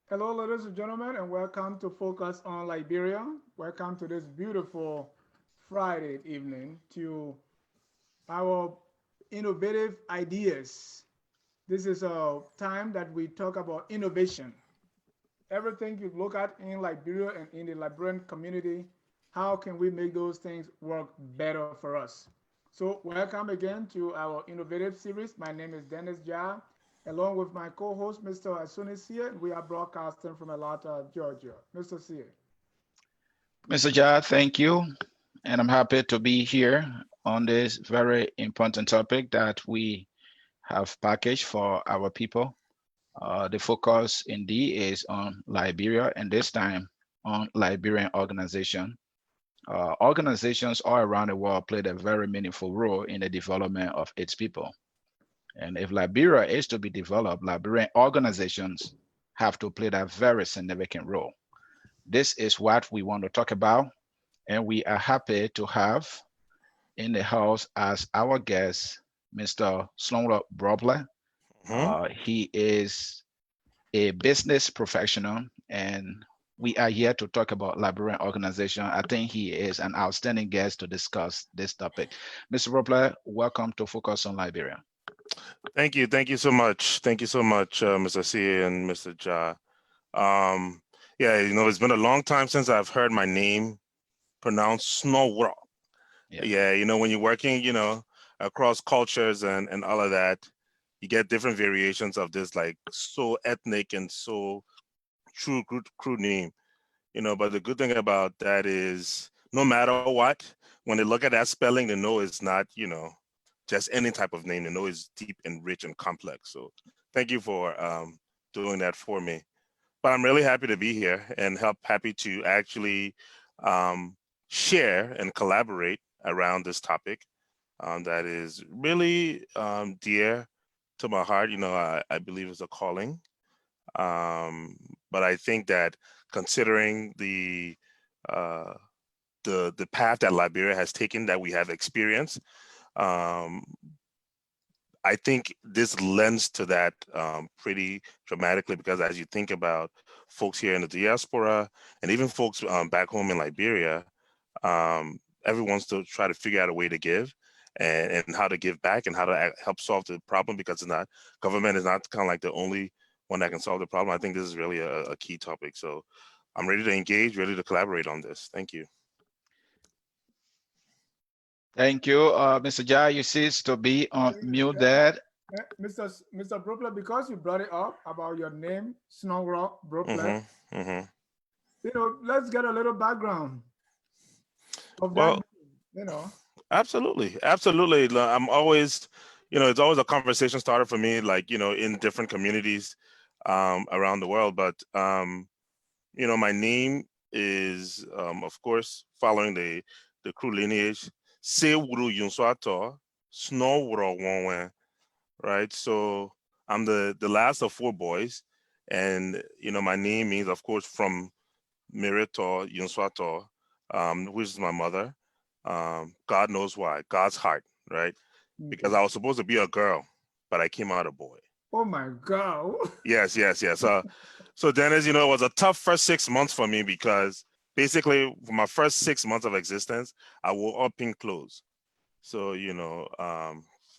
Hello, ladies and gentlemen, and welcome to Focus on Liberia. Welcome to this beautiful Friday evening to our innovative ideas. This is a time that we talk about innovation. Everything you look at in Liberia and in the Liberian community, how can we make those things work better for us? So, welcome again to our innovative series. My name is Dennis Jha, along with my co-host, Mr. Asuni Sia, and we are broadcasting from Atlanta, Georgia. Mr. Sia. Mr. Jha, thank you. And I'm happy to be here on this very important topic that we have packaged for our people. The focus indeed is on Liberia, and this time on Liberian organization. Organizations all around the world played a very meaningful role in the development of its people. And if Liberia is to be developed, Liberian organizations have to play that very significant role. This is what we want to talk about, and we are happy to have in the house as our guest Mr. Snorwlor Bropleh. Hmm. He is a business professional, and we are here to talk about Liberian organization. I think he is an outstanding guest to discuss this topic. Mr. Bropleh, welcome to Focus on Liberia. Thank you so much. Thank you so much, Mr. C and Mr. Ja. Um, yeah, it's been a long time since I've heard my name pronounced Snorwlor. Yeah. Yeah, when you're working, across cultures and all of that, you get different variations of this, like so ethnic and so crude name. But the good thing about that is no matter what, when they look at that spelling, they know it's not, just any type of name. They know it's deep and rich and complex. So thank you for doing that for me. But I'm really happy to be here and happy to actually um, share and collaborate around this topic that is really dear to my heart. I believe it's a calling. Um, but I think that considering uh, the path that Liberia has taken, that we have experienced, um, I think this lends to that pretty dramatically, because as you think about folks here in the diaspora and even folks back home in Liberia, everyone's still try to figure out a way to give and how to give back and how to help solve the problem, because it's not government is not kind of like the only one that can solve the problem. I think this is really a key topic. So I'm ready to engage, ready to collaborate on this. Thank you. Thank you, Mr. Jha. You cease to be on mute Yeah, there. Mr. Bropleh, because you brought it up about your name, Snorwlor Bropleh, Hmm. Hmm. let's get a little background of that Well, name, you know. absolutely, absolutely. I'm always, it's always a conversation starter for me, like, in different communities around the world. But my name is, of course, following the crew lineage. Se Wuru Yunswato, Snow Wuro Wonwen, right? So I'm the last of four boys, and my name means, of course, from Mirito Yunswato, which is my mother. God knows why. God's heart, right? Because Mhm. I was supposed to be a girl, but I came out a boy. Oh my God. Yes, yes, yes. So Dennis, it was a tough first 6 months for me, because basically for my first 6 months of existence, I wore all pink clothes. So,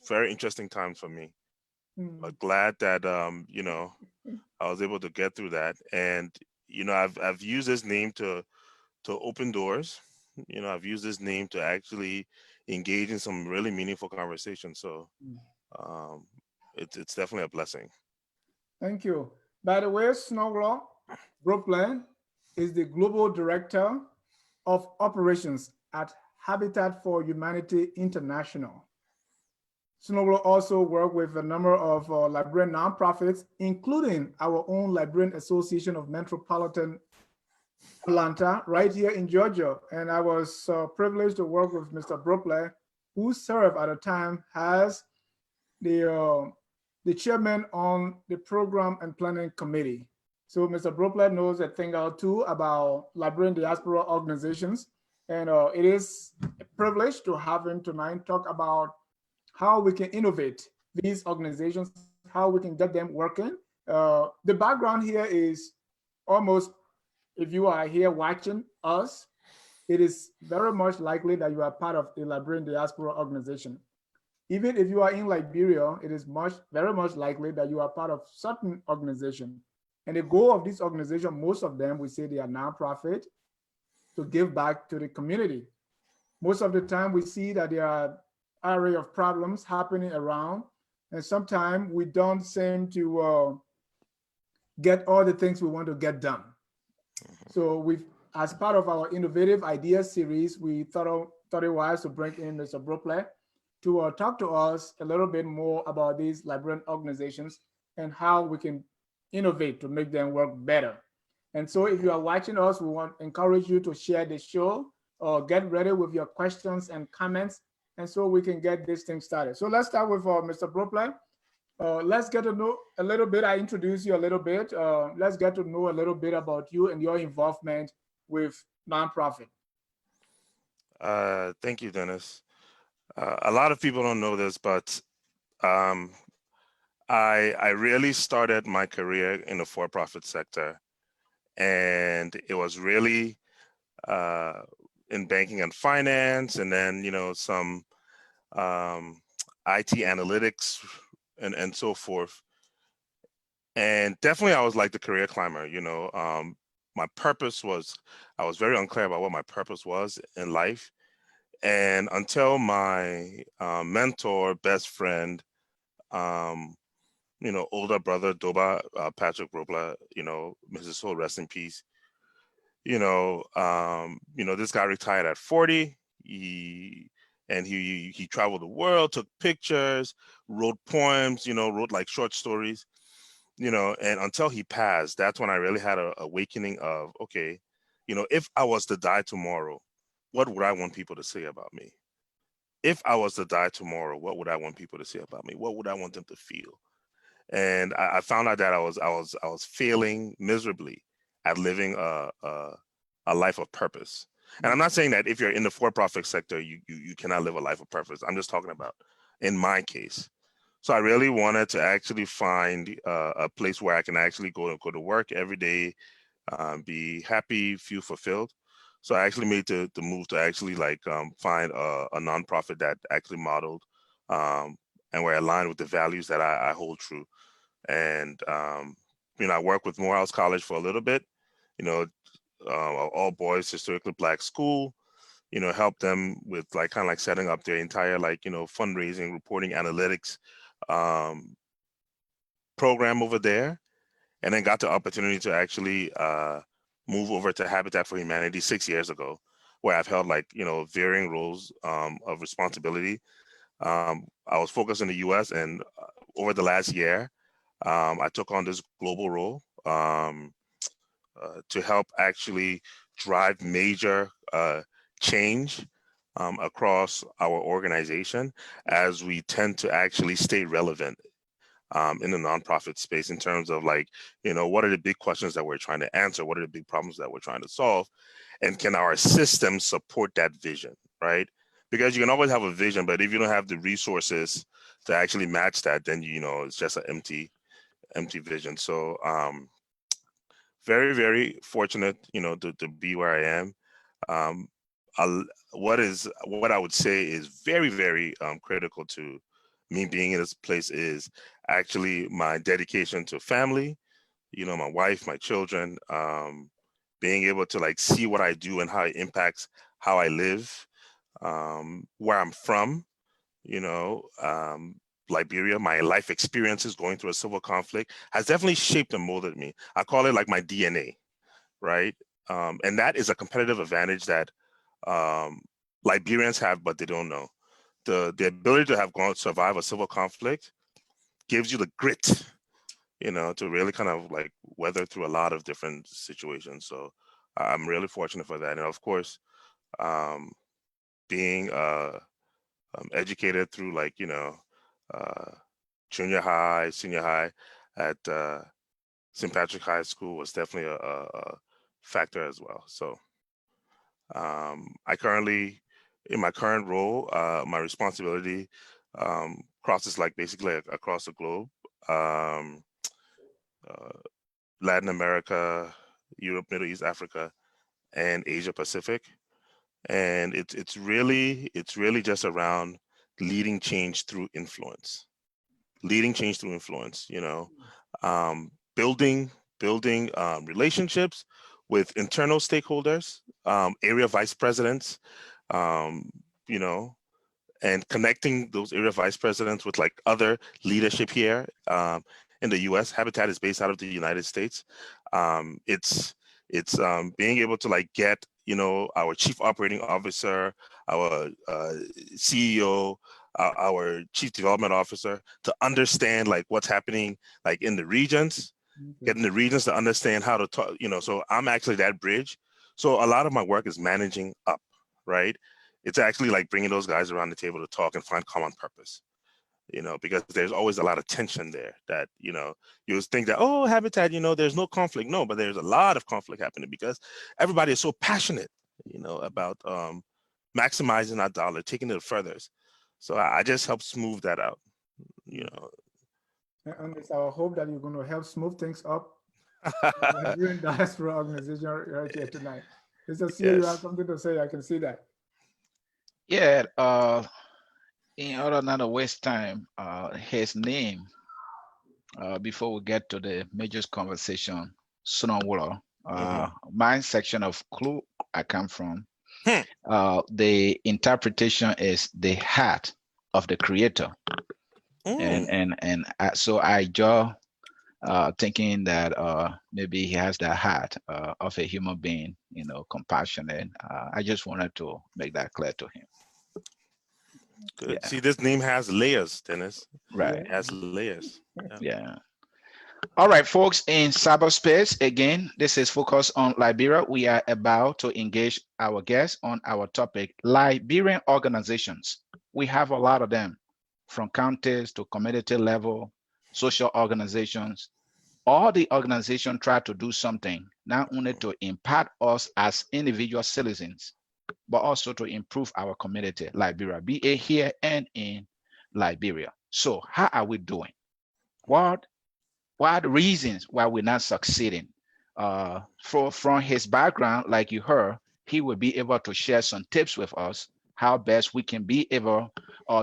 very interesting times for me. Mm. But glad that I was able to get through that. And I've used this name to open doors. I've used this name to actually engage in some really meaningful conversations. So um, it's definitely a blessing. Thank you. By the way, Snorwlor Bropleh is the Global Director of Operations at Habitat for Humanity International. Snorwlor also works with a number of Liberian nonprofits, including our own Liberian Association of Metropolitan Atlanta, right here in Georgia. And I was privileged to work with Mr. Bropleh, who served at the time as the uh, the chairman on the program and planning committee. So Mr. Bropleh knows a thing or two about Liberian diaspora organizations, and it is a privilege to have him tonight talk about how we can innovate these organizations, how we can get them working. The background here is almost, if you are here watching us, it is very much likely that you are part of a Liberian Diaspora Organization. Even if you are in Liberia, it is very much likely that you are part of certain organization. And the goal of this organization, most of them, we say they are nonprofit to give back to the community. Most of the time, we see that there are array of problems happening around, and sometimes we don't seem to get all the things we want to get done. So as part of our innovative ideas series, we thought it wise to bring in Mr. Bropleh to talk to us a little bit more about these Liberian organizations and how we can innovate to make them work better. And so if you are watching us, we want to encourage you to share the show or get ready with your questions and comments, and so we can get this thing started. So let's start with Mr. Bropleh. Let's get to know a little bit. I introduced you a little bit. Let's get to know a little bit about you and your involvement with nonprofit. Thank you, Dennis. A lot of people don't know this, but I really started my career in the for-profit sector, and it was really in banking and finance, and then some IT analytics and so forth. And definitely, I was like the career climber. My purpose was, I was very unclear about what my purpose was in life, and until my mentor, best friend, older brother Doba Patrick Bropleh, Mrs. Soul, rest in peace. This guy retired at 40. He traveled the world, took pictures, wrote poems, wrote like short stories, and until he passed, that's when I really had a awakening of, okay, if I was to die tomorrow, what would I want people to say about me? If I was to die tomorrow, what would I want people to say about me? What would I want them to feel? And I found out that I was failing miserably at living a life of purpose. And I'm not saying that if you're in the for-profit sector, you cannot live a life of purpose. I'm just talking about in my case. So I really wanted to actually find a place where I can actually go to work every day, be happy, feel fulfilled. So I actually made the move to actually find a nonprofit that actually modeled and were aligned with the values that I hold true. And I worked with Morehouse College for a little bit, all boys, historically Black school, help them with setting up their entire fundraising, reporting, analytics program over there. And then got the opportunity to actually move over to Habitat for Humanity 6 years ago, where I've held varying roles of responsibility. I was focused in the US, and over the last year, I took on this global role to help actually drive major change across our organization, as we tend to actually stay relevant in the nonprofit space in terms of what are the big questions that we're trying to answer? What are the big problems that we're trying to solve? And can our system support that vision, right? Because you can always have a vision, but if you don't have the resources to actually match that, then it's just an empty vision. So very, very fortunate, to be where I am. What I would say is very, very critical to me being in this place is actually my dedication to family, my wife, my children, being able to see what I do and how it impacts how I live, where I'm from, Liberia. My life experiences going through a civil conflict has definitely shaped and molded me. I call it like my DNA, right? And that is a competitive advantage that Liberians have, but they don't know. The ability to have survive a civil conflict gives you the grit, to really kind of weather through a lot of different situations. So I'm really fortunate for that. And of course, being educated through junior high, senior high at St. Patrick High School was definitely a factor as well. So I currently, in my current role, my responsibility crosses basically across the globe, Latin America, Europe, Middle East, Africa, and Asia Pacific. And it's really just around leading change through influence. Leading change through influence, building relationships with internal stakeholders, area vice presidents, you know, and connecting those area vice presidents with like other leadership here in the U.S. Habitat is based out of the United States. It's being able to like get our chief operating officer, our CEO, our chief development officer to understand like what's happening like in the regions, getting the regions to understand how to talk. So I'm actually that bridge. So a lot of my work is managing up, right? It's actually like bringing those guys around the table to talk and find common purpose, because there's always a lot of tension there that, you think that, oh, Habitat, there's no conflict. No, but there's a lot of conflict happening because everybody is so passionate, about maximizing our dollar, taking it further. So I just help smooth that out, And it's our hope that you're going to help smooth things up in the Liberian Diaspora Organization right here tonight. Mr. CEO, you have something to say. I can see that. Yeah, in order not to waste time, his name, before we get to the major conversation, Snorwlor, my section of clue I come from, the interpretation is the heart of the creator. So I just thinking that maybe he has the heart of a human being, compassionate. I just wanted to make that clear to him. Good. Yeah. See, this name has layers, Dennis. Right. It has layers. Yeah. All right, folks, in cyberspace, again, this is focused on Liberia. We are about to engage our guests on our topic, Liberian organizations. We have a lot of them, from counties to community level, social organizations. All the organizations try to do something, not only to impact us as individual citizens, but also to improve our community, Liberia, be it here and in Liberia. So how are we doing? What are the reasons why we're not succeeding? From his background, like you heard, he will be able to share some tips with us, how best we can be able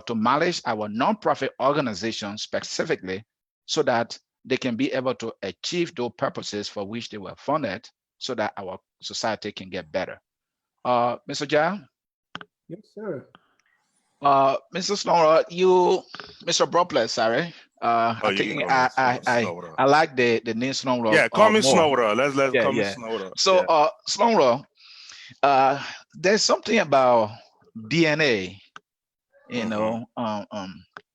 to manage our nonprofit organizations specifically so that they can be able to achieve those purposes for which they were funded so that our society can get better. Mr. Jai? Yes, sir. Mr. Snorwlor, Mr. Bropleh, sorry. I think I like the name Snorwlor. Yeah, call me more. Snorwlor. Let's call me Snorwlor. So, Snorwlor, there's something about DNA.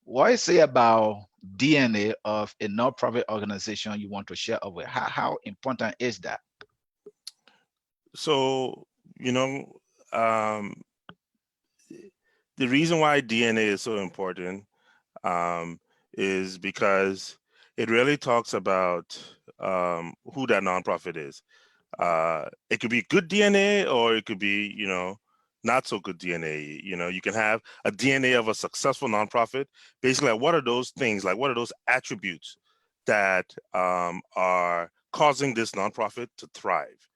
What is it about DNA of a nonprofit organization you want to share over? How important is that? So, the reason why DNA is so important is because it really talks about who that nonprofit is. It could be good DNA or it could be, not so good DNA. You can have a DNA of a successful nonprofit. Basically, like, what are those things? Like, what are those attributes that are causing this nonprofit to thrive?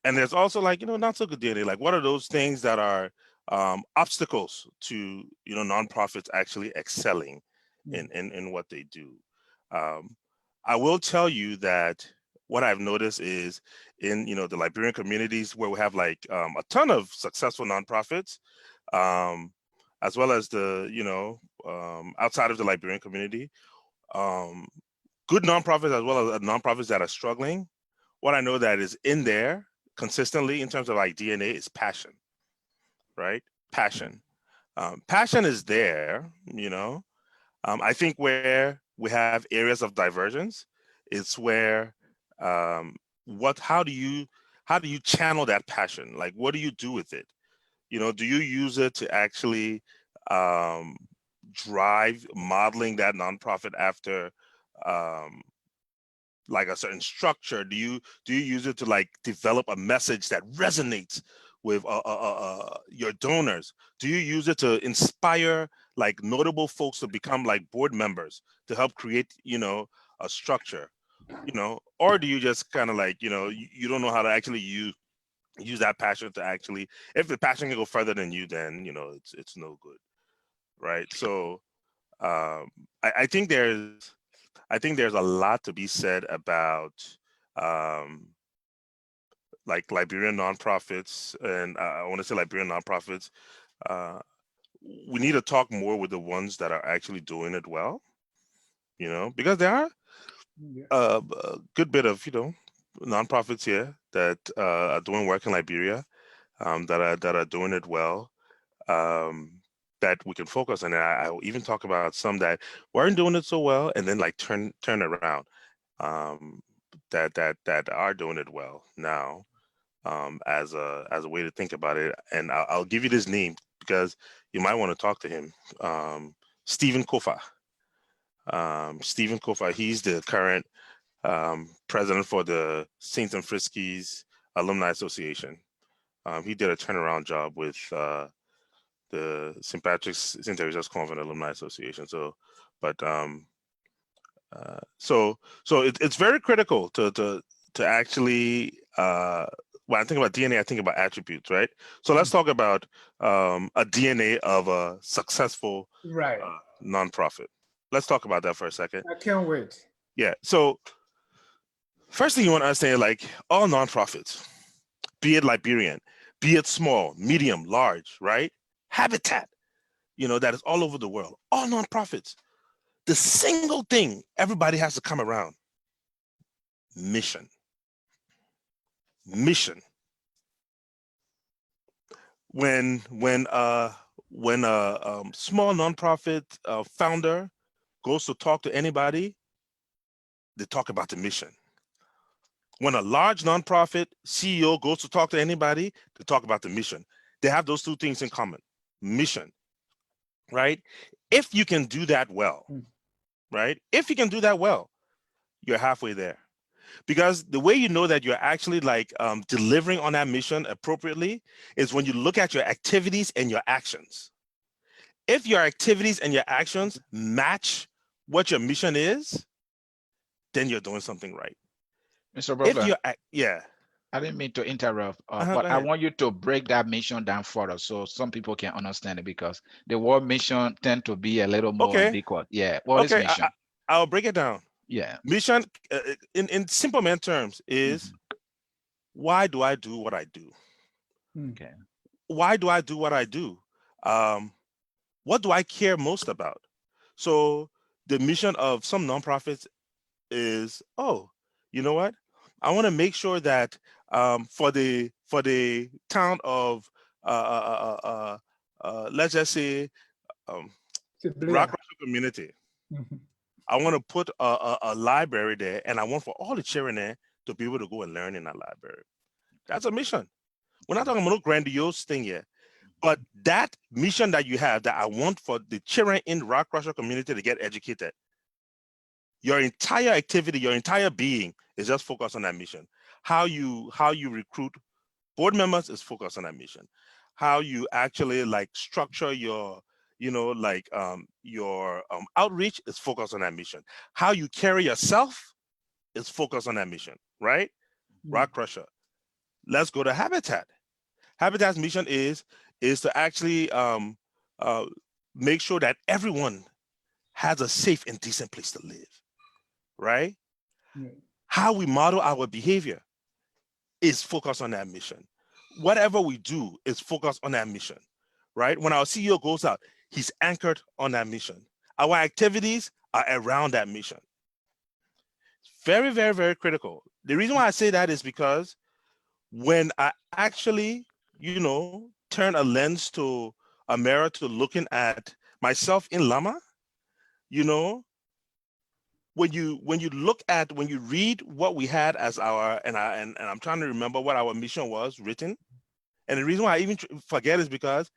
And there's also like, not so good DNA. Like, what are those things that are obstacles to, nonprofits actually excelling in what they do? I will tell you that what I've noticed is in, the Liberian communities where we have like a ton of successful nonprofits, as well as the, outside of the Liberian community, good nonprofits as well as nonprofits that are struggling. What I know that is in there consistently in terms of like DNA is passion, right? Passion. Passion is there, I think where we have areas of divergence, it's where how do you channel that passion? Like, what do you do with it? Do you use it to actually drive modeling that nonprofit after like a certain structure? Do you use it to like develop a message that resonates with your donors? Do you use it to inspire like notable folks to become like board members to help create, a structure? or do you just kind of like, you don't know how to actually use that passion to actually, if the passion can go further than you, then, it's no good. Right. So I think there's a lot to be said about like Liberian nonprofits, and I want to say Liberian nonprofits. Uh, we need to talk more with the ones that are actually doing it well, because there are Yeah. a good bit of nonprofits here that are doing work in Liberia, that are doing it well, that we can focus on. And I will even talk about some that weren't doing it so well and then like turn around, that are doing it well now, as a way to think about it. And I'll give you this name because you might want to talk to him. Stephen Kofa. Stephen Kofa, he's the current president for the Saints and Friskies Alumni Association. He did a turnaround job with the St. Patrick's St. Teresa's Convent Alumni Association. So, but it's very critical to actually, when I think about DNA, I think about attributes, right? So let's talk about a DNA of a successful Right. nonprofit. Let's talk about that for a second. I can't wait. Yeah. So first thing you want to understand, like all nonprofits, be it Liberian, be it small, medium, large, right? Habitat, that is all over the world. All nonprofits. The single thing everybody has to come around: mission. Mission. When a small nonprofit founder goes to talk to anybody, they talk about the mission. When a large nonprofit CEO goes to talk to anybody, they talk about the mission. They have those two things in common: mission, right? If you can do that well, right? If you can do that well, you're halfway there. Because the way you know that you're actually like delivering on that mission appropriately is when you look at your activities and your actions. If your activities and your actions match what your mission is, then you're doing something right. Mr. If Bropleh, you're, yeah. I didn't mean to interrupt, Go but I ahead. want you to break that mission down further so some people can understand it, because the word mission tend to be a little more Okay. ambiguous. Yeah, what is Okay, mission? I'll break it down. Yeah. Mission, in simple man terms, is why do I do what I do? Okay. Why do I do what I do? What do I care most about? So the mission of some nonprofits is, oh, you know what? I want to make sure that for the town of let's just say Rock Russell community, I want to put a library there, and I want for all the children there to be able to go and learn in that library. That's a mission. We're not talking about no grandiose thing here, but that mission that you have, that I want for the children in Rock Russell community to get educated, your entire activity, your entire being is just focused on that mission. How you recruit board members is focused on that mission. How you actually like structure your outreach is focused on that mission. How you carry yourself is focused on that mission, right? Rock Crusher. Let's go to Habitat. Habitat's mission is to actually make sure that everyone has a safe and decent place to live, right? How we model our behavior is focused on that mission. Whatever we do is focused on that mission, right? When our CEO goes out, he's anchored on that mission. Our activities are around that mission. Very, very, very critical. The reason why I say that is because when I actually, turn a lens to a mirror to looking at myself in Lama, when you read what we had as our, and I'm trying to remember what our mission was written. And the reason why I even forget is because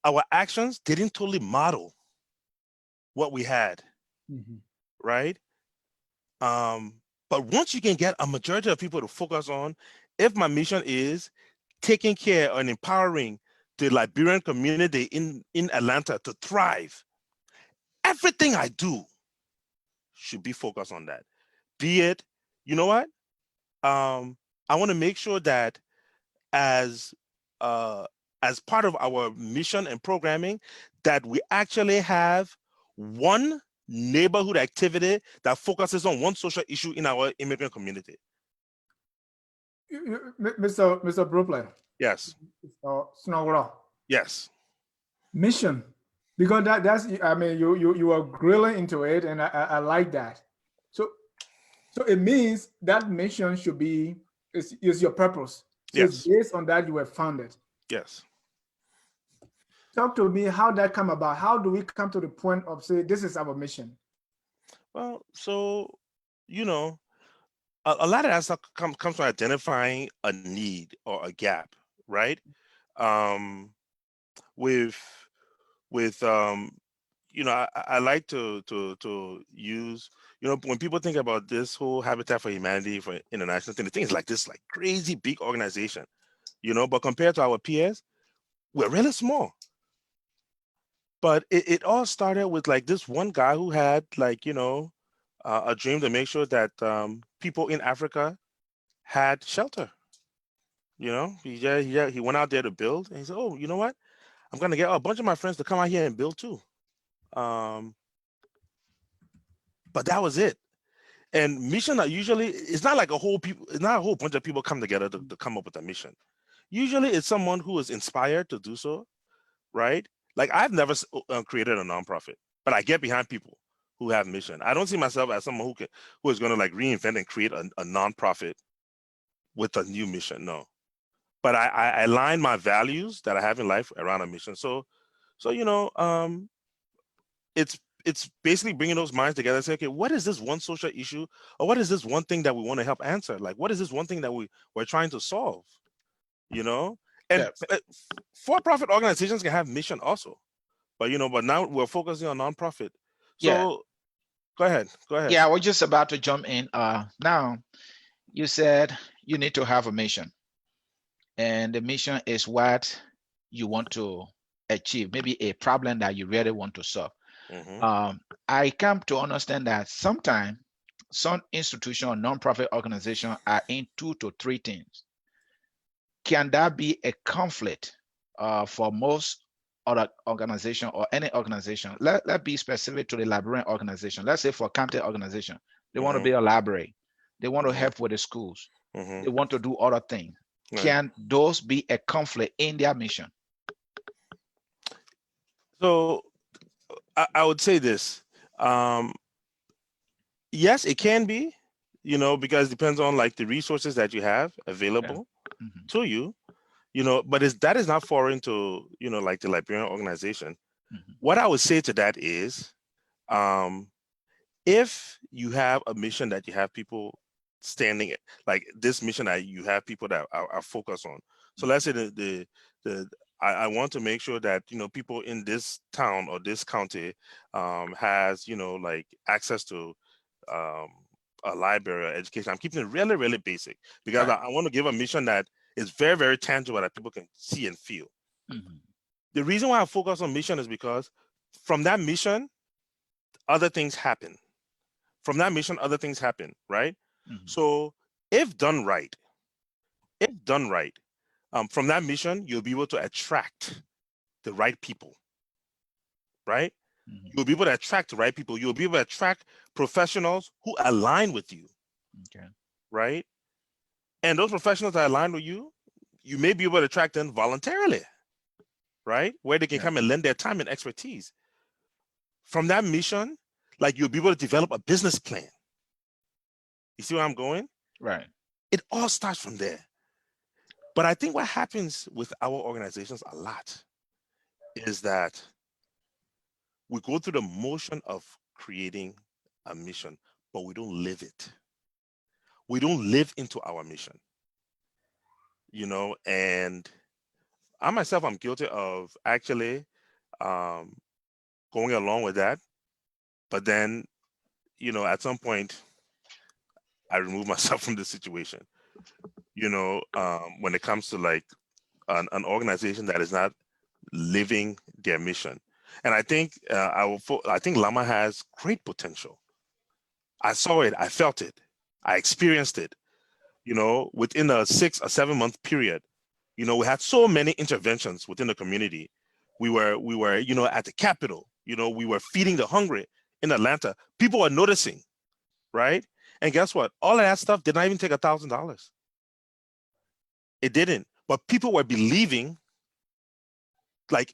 our actions didn't totally model what we had, right? But once you can get a majority of people to focus on, if my mission is taking care and empowering the Liberian community in Atlanta to thrive, everything I do should be focused on that. Be it you know what? I want to make sure that as part of our mission and programming, that we actually have one neighborhood activity that focuses on one social issue in our immigrant community. Mr. Bropleh. Yes. Snorwlor. Yes. Mission, because that's, I mean, you are grilling into it, and I like that. So it means that mission should be is your purpose. So it's Yes. based on that you were founded. Yes. Talk to me how that come about. How do we come to the point of say this is our mission? Well, so a lot of that stuff comes from identifying a need or a gap, right? With I like to use, when people think about this whole Habitat for Humanity for international thing, the thing is like this, like crazy big organization, but compared to our peers, we're really small. But it all started with like this one guy who had like, a dream to make sure that people in Africa had shelter. He went out there to build, and he said, "Oh, you know what? I'm gonna get a bunch of my friends to come out here and build too." But that was it. And mission are usually, it's not a whole bunch of people come together to come up with a mission. Usually, it's someone who is inspired to do so, right? Like I've never created a nonprofit, but I get behind people who have mission. I don't see myself as someone who is going to like reinvent and create a nonprofit with a new mission. No, but I align my values that I have in life around a mission. So it's basically bringing those minds together and say, okay, what is this one social issue, or what is this one thing that we want to help answer? Like, what is this one thing that we're trying to solve? And Yes. for-profit organizations can have mission also, but now we're focusing on nonprofit. Yeah. So go ahead. Yeah, we're just about to jump in. Now, you said you need to have a mission, and the mission is what you want to achieve, maybe a problem that you really want to solve. Mm-hmm. I come to understand that sometimes some institution or nonprofit organization are in 2 to 3 things. Can that be a conflict for most other organization or any organization? Let be specific to the Liberian organization. Let's say for county organization, they want to Mm-hmm. build a library, they want to Mm-hmm. help with the schools, Mm-hmm. they want to do other things. Right. Can those be a conflict in their mission? So I would say this. Yes, it can be, because it depends on like the resources that you have available to you, but that is not foreign to, like the Liberian organization. What I would say to that is, if you have a mission that you have people standing, like this mission that you have people that are focused on. So let's say I want to make sure that people in this town or this county has like access to a library or education. I'm keeping it really, really basic because I want to give a mission that is very, very tangible that people can see and feel. The reason why I focus on mission is because from that mission, other things happen. From that mission, other things happen, right? So if done right, from that mission, you'll be able to attract the right people, right? You'll be able to attract the right people. You'll be able to attract professionals who align with you, right? And those professionals that align with you, you may be able to attract them voluntarily, right? Where they can come and lend their time and expertise. From that mission, like you'll be able to develop a business plan. You see where I'm going? Right. It all starts from there. But I think what happens with our organizations a lot is that we go through the motion of creating a mission, but we don't live it. We don't live into our mission, and I myself, I'm guilty of actually going along with that. But then, at some point, I remove myself from the situation, when it comes to like an organization that is not living their mission. And I think I think Llama has great potential. I saw it, I felt it, I experienced it, within a 6 or 7 month period. We had so many interventions within the community. We were, at the Capitol, we were feeding the hungry in Atlanta. People were noticing, right? And guess what? All of that stuff did not even take $1,000. It didn't. But people were believing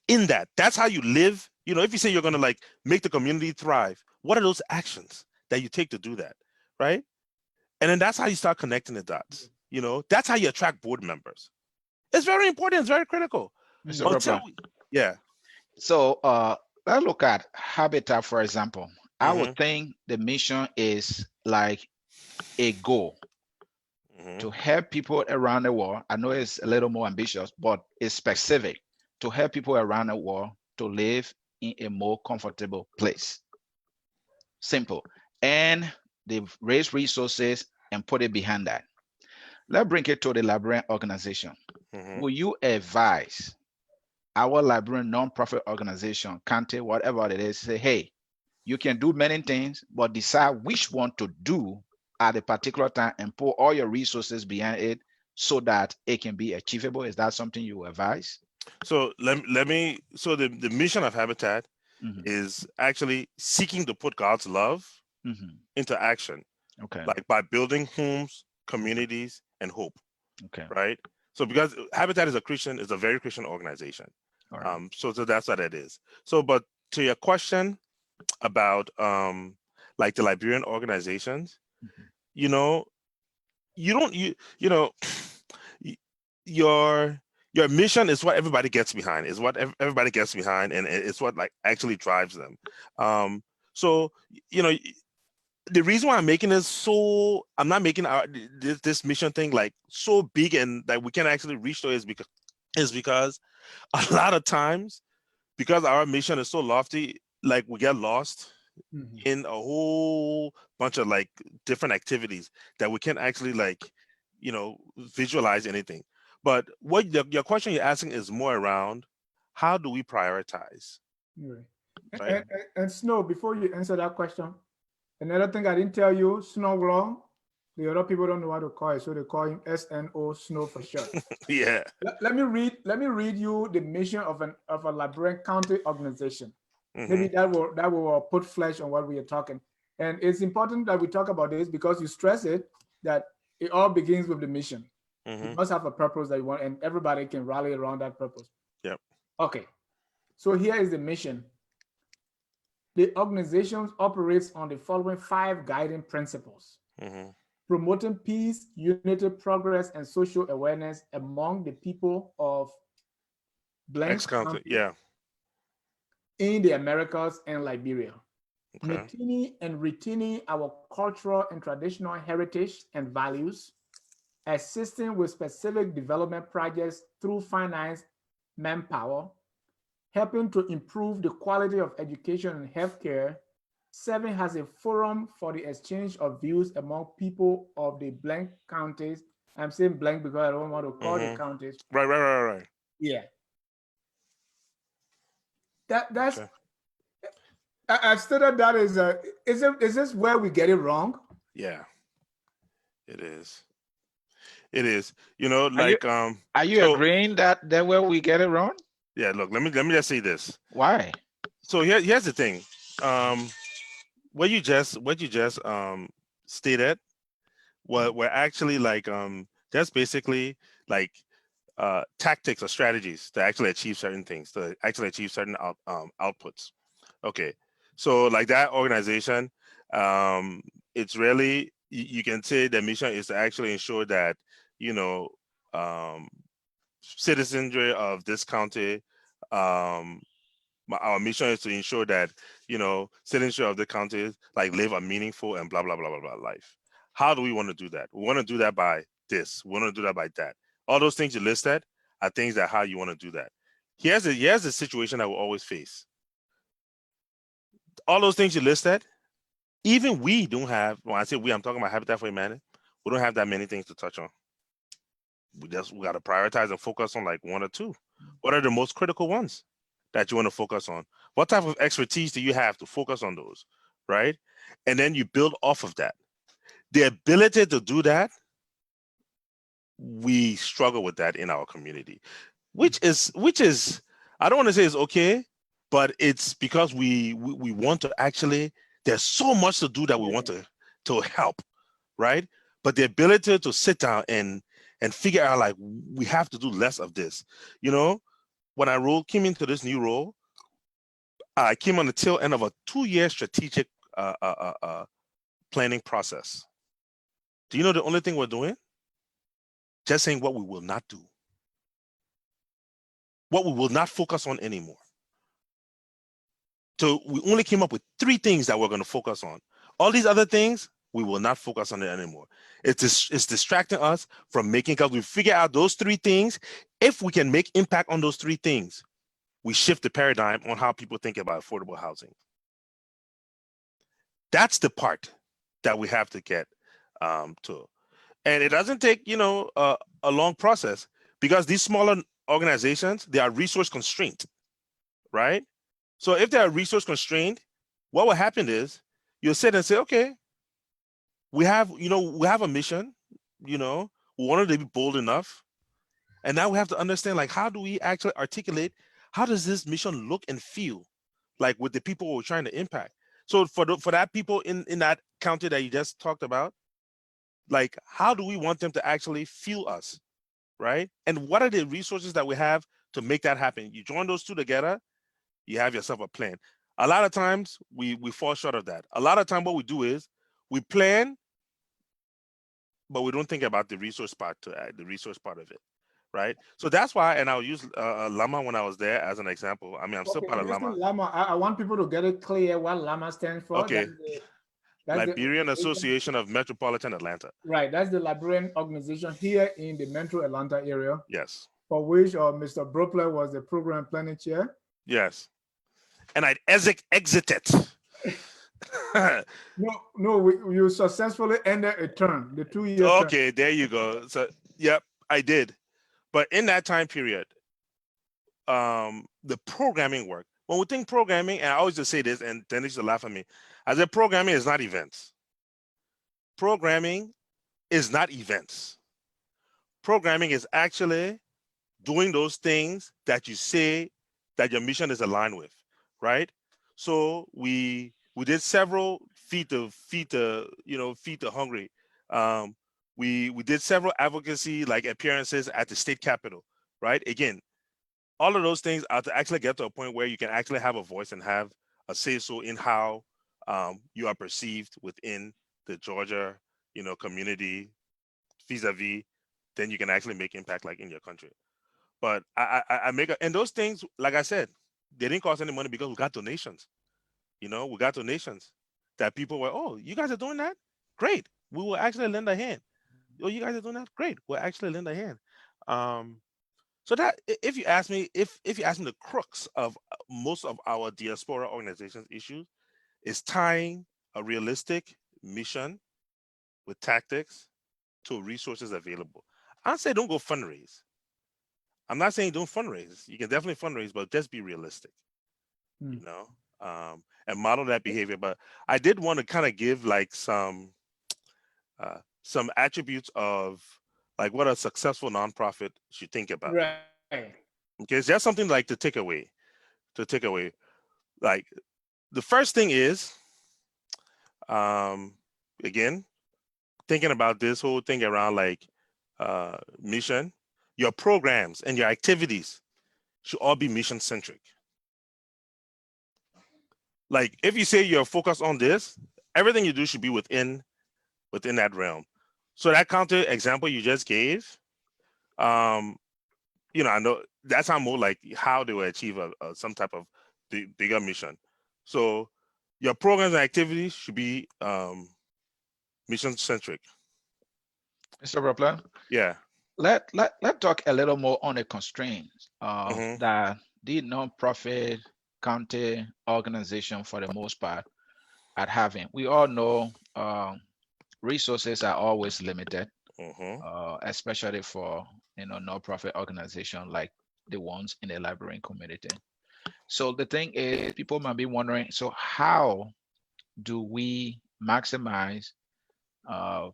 in that. That's how you live. If you say you're going to make the community thrive, what are those actions that you take to do that, right? And then that's how you start connecting the dots. That's how you attract board members. It's very important. It's very critical. Mr. Bropleh. Yeah. So let's look at Habitat, for example. I Mhm. would think the mission is like a goal Mhm. to help people around the world. I know it's a little more ambitious, but it's specific to help people around the world to live in a more comfortable place. Simple. And they've raised resources and put it behind that. Let's bring it to the Liberian organization. Mhm. Will you advise our Liberian nonprofit organization, county, whatever it is, say, hey, you can do many things, but decide which one to do at a particular time and put all your resources behind it so that it can be achievable? Is that something you advise? So let me. So the mission of Habitat Mhm. is actually seeking to put God's love Mhm. into action, Okay. by building homes, communities, and hope. Okay. Right. So because Habitat is a very Christian organization. All right. So that's what it is. So, but to your question about the Liberian organizations, Mhm. you know, you don't y- your mission is what everybody gets behind, everybody gets behind, and it's what actually drives them. So the reason why I'm not making this mission thing so big and that we can actually reach to is because a lot of times, because our mission is so lofty, we get lost Mhm. in a whole bunch of different activities that we can't actually visualize anything. But what your question you're asking is more around how do we prioritize, Right. right? And Snow, before you answer that question, another thing I didn't tell you, Snorwlor, the other people don't know how to call it, so they call him SNO, Snow for short. Yeah. Let me read you the mission of a Liberian county organization. Maybe Mhm. that will put flesh on what we are talking. And it's important that we talk about this because you stress it that it all begins with the mission. You Mhm. must have a purpose that you want, and everybody can rally around that purpose. Yep. Okay. So here is the mission. The organization operates on the following 5 guiding principles: Mhm. promoting peace, unity, progress, and social awareness among the people of blank Ex-county. county Yeah. in the Americas and Liberia. Okay. Maintaining and retaining our cultural and traditional heritage and values, assisting with specific development projects through finance, manpower, helping to improve the quality of education and healthcare, serving as a forum for the exchange of views among people of the blank counties. I'm saying blank because I don't want to call the Mhm. counties. Right. Yeah. That's Okay. I've stated that is this where we get it wrong? Yeah. It is. It is. You know, Are you like um. are you So agreeing that where we get it wrong? yeah. Look. Let me just say this. Why? So here's the thing. Um. What you just stated were actually just basically like tactics or strategies to actually achieve certain things, to actually achieve certain outputs. Okay, so that organization, it's really you can say the mission is to actually ensure that you know um, citizenry of this county. Our mission is to ensure that citizenry of the county live a meaningful and blah blah blah blah blah life. How do we want to do that? We want to do that by this. We want to do that by that. All those things you listed are things that how you want to do that. Here's the situation that we always face. All those things you listed, even we don't have. When I say we, I'm talking about Habitat for Humanity. We don't have that many things to touch on. We got to prioritize and focus on one or two. What are the most critical ones that you want to focus on? What type of expertise do you have to focus on those, right? And then you build off of that. The ability to do that, we struggle with that in our community, which is I don't want to say it's okay, but it's because we want to actually, there's so much to do that we want to help, right? But the ability to sit down and figure out, like, we have to do less of this. You know, when I came into this new role, I came on the tail end of a 2-year strategic planning process. Do you know the only thing we're doing? Just saying what we will not do, what we will not focus on anymore. So we only came up with 3 things that we're going to focus on. All these other things, we will not focus on it anymore. It's distracting us from making, because we figure out those 3 things. If we can make impact on those 3 things, we shift the paradigm on how people think about affordable housing. That's the part that we have to get to. And it doesn't take, a long process, because these smaller organizations, they are resource constrained, right? So if they are resource constrained, what will happen is you'll sit and say, okay, we have a mission, we wanted to be bold enough. And now we have to understand, like, how do we actually articulate, how does this mission look and feel like with the people we're trying to impact? So for that people in that county that you just talked about, like, how do we want them to actually feel us, right? And what are the resources that we have to make that happen? You join those 2 together, you have yourself a plan. A lot of times we fall short of that. A lot of time what we do is we plan, but we don't think about the resource part of it, right? So that's why, and I'll use Llama when I was there as an example. I mean, I'm still part of Llama. Llama, I want people to get it clear what Llama stands for. Okay. That's Liberian Association of Metropolitan Atlanta. Right, that's the Liberian organization here in the Metro Atlanta area. Yes. For which Mr. Bropleh was the program planning chair. Yes. And I exited. No, you successfully ended a term, the 2-year term. Okay, there you go. So, yep, I did. But in that time period, the programming work. When we think programming, and I always just say this, and then they used to laugh at me. I said, programming is not events. Programming is not events. Programming is actually doing those things that you say that your mission is aligned with, right? So we did several feed the hungry. We did several advocacy like appearances at the state capitol, right? Again, all of those things are to actually get to a point where you can actually have a voice and have a say-so in how you are perceived within the Georgia, community vis-a-vis, then you can actually make impact like in your country. But I make and those things, like I said, they didn't cost any money because we got donations. We got donations that people were, oh, you guys are doing that? Great. We will actually lend a hand. Oh, you guys are doing that? Great. We'll actually lend a hand. So that if you ask me the crux of most of our diaspora organizations issues is tying a realistic mission with tactics to resources available. I'd say don't go fundraise. I'm not saying don't fundraise. You can definitely fundraise, but just be realistic, and model that behavior. But I did want to kind of give like some attributes of like what a successful nonprofit should think about. Right. Okay, it's just something like to take away. Like the first thing is, again, thinking about this whole thing around like mission, your programs and your activities should all be mission centric. Like if you say you're focused on this, everything you do should be within that realm. So that counter example you just gave, I know that's how more like how they will achieve some type of bigger mission. So your programs and activities should be mission centric. Mr. Bropleh? Yeah. Let's talk a little more on the constraints that the nonprofit county organization, for the most part, are having. We all know resources are always limited, especially for nonprofit organization like the ones in the Liberian community. So the thing is, people might be wondering, so how do we maximize uh,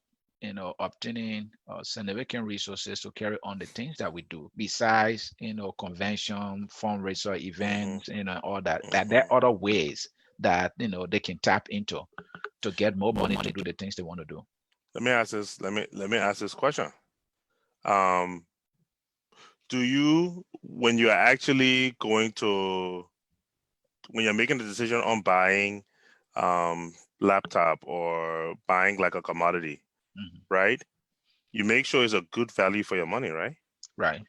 obtaining significant resources to carry on the things that we do besides, convention, fundraiser Mm-hmm. events, all that. That there Mm-hmm. are other ways that, they can tap into to get more money to do the things they want to do. Let me ask this. Let me ask this question. Um, do you, when you're actually going to, when you're making the decision on buying laptop or buying like a commodity, Mhm. right? You make sure it's a good value for your money, right? Right.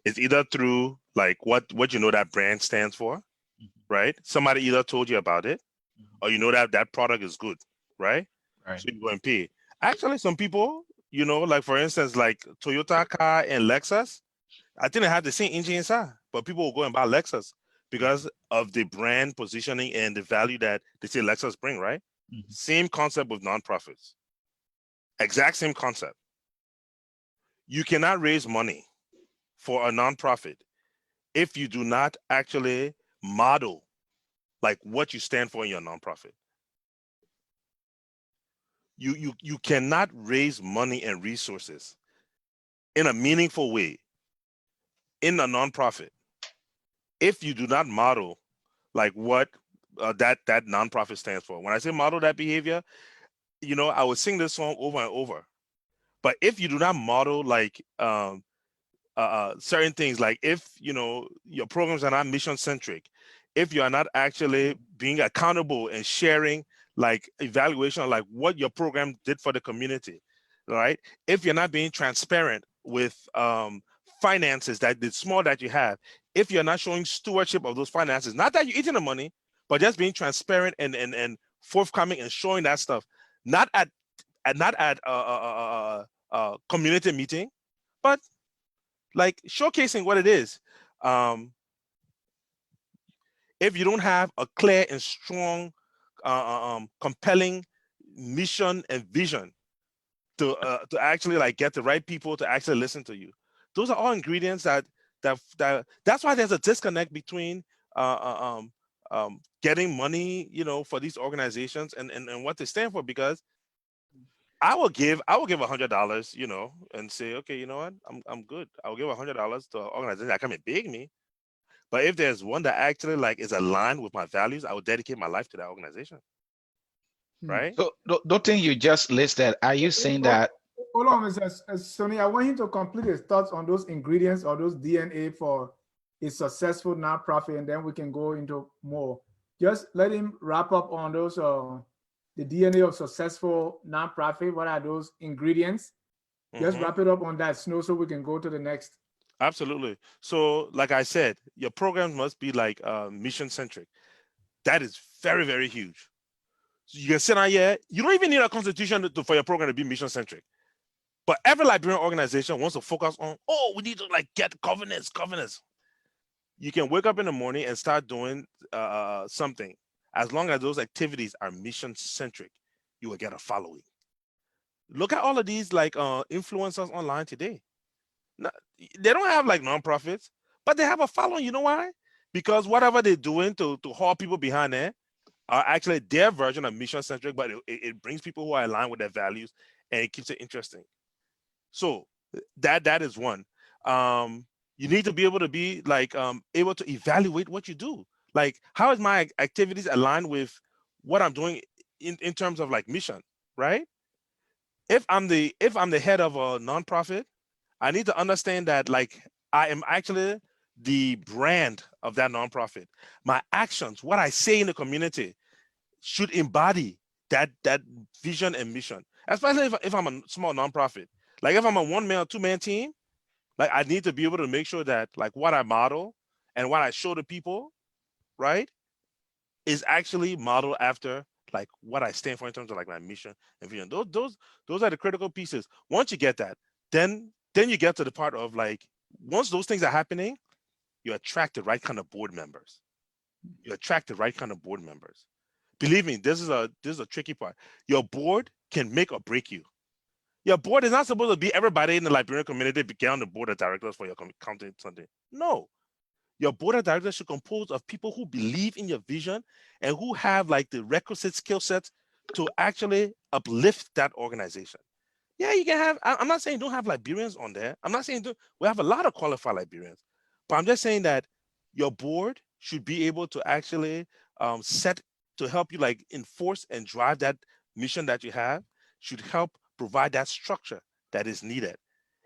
It's either through like what you know that brand stands for, Mhm. right? Somebody either told you about it, Mhm. or you know that that product is good, right? Right. So you go and pay. Actually, some people, like for instance, like Toyota car and Lexus, I think they have the same engine inside, but people will go and buy Lexus because of the brand positioning and the value that they say Lexus bring, right? Mhm. Same concept with nonprofits. Exact same concept. You cannot raise money for a nonprofit if you do not actually model like what you stand for in your nonprofit. You cannot raise money and resources in a meaningful way in a nonprofit if you do not model like what that nonprofit stands for. When I say model that behavior, I would sing this song over and over. But if you do not model like certain things, like if your programs are not mission centric, if you are not actually being accountable and sharing like evaluation, like what your program did for the community, right? If you're not being transparent with finances, that the small that you have, if you're not showing stewardship of those finances, not that you're eating the money, but just being transparent and forthcoming and showing that stuff, not at community meeting, but like showcasing what it is. Um, if you don't have a clear and strong, compelling mission and vision to actually like get the right people to actually listen to you, those are all ingredients that's why there's a disconnect between getting money, for these organizations and what they stand for. Because I will give $100, and say, okay, you know what, I'm good. I'll give $100 to an organization that come and beg me. But if there's one that actually like is aligned with my values, I would dedicate my life to that organization. Hmm. Right? So the thing you just listed, are you saying Hold that? hold on, Mr. Sonny. I want him to complete his thoughts on those ingredients or those DNA for a successful nonprofit, and then we can go into more. Just let him wrap up on those the DNA of successful nonprofit. What are those ingredients? Just Mm-hmm. wrap it up on that, Snow, so we can go to the next. Absolutely. So, like I said, your programs must be like mission centric. That is very, very huge. So you can sit out here. You don't even need a constitution for your program to be mission centric. But every Liberian organization wants to focus on, oh, we need to like get governance. You can wake up in the morning and start doing something. As long as those activities are mission centric, you will get a following. Look at all of these like influencers online today. No, they don't have like nonprofits, but they have a following. You know why? Because whatever they're doing to haul people behind there are actually their version of mission centric, but it brings people who are aligned with their values and it keeps it interesting. So that is one. You need to be able to be like able to evaluate what you do. Like, how is my activities aligned with what I'm doing in terms of like mission, right? If I'm the head of a nonprofit, I need to understand that like I am actually the brand of that nonprofit. My actions, what I say in the community, should embody that vision and mission. Especially if I'm a small nonprofit. Like if I'm a one man or two-man team, like I need to be able to make sure that like what I model and what I show to people, right, is actually modeled after like what I stand for in terms of like my mission and vision. Those are the critical pieces. Once you get that, then you get to the part of like once those things are happening, you attract the right kind of board members. You attract the right kind of board members. Believe me, this is a tricky part. Your board can make or break you. Your board is not supposed to be everybody in the Liberian community get on the board of directors for your county something. No, your board of directors should compose of people who believe in your vision and who have like the requisite skill sets to actually uplift that organization. Yeah, you can have, I'm not saying don't have Liberians on there. I'm not saying we have a lot of qualified Liberians, but I'm just saying that your board should be able to actually set to help you like enforce and drive that mission that you have, should help provide that structure that is needed.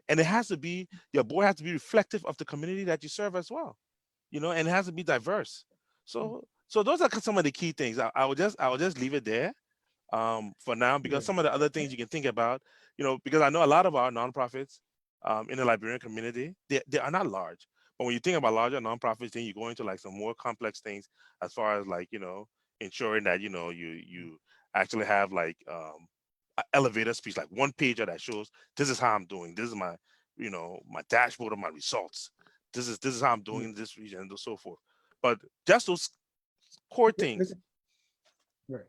And it has to be, your board has to be reflective of the community that you serve as well, and it has to be diverse. So those are some of the key things. I will just leave it there for now, because some of the other things you can think about, because I know a lot of our nonprofits in the Liberian community, they are not large. But when you think about larger nonprofits, then you go into like some more complex things as far as like, ensuring that, you actually have like an elevator speech, like one pager that shows this is how I'm doing. This is my, my dashboard of my results. This is how I'm doing in this region and so forth. But just those core things. Right.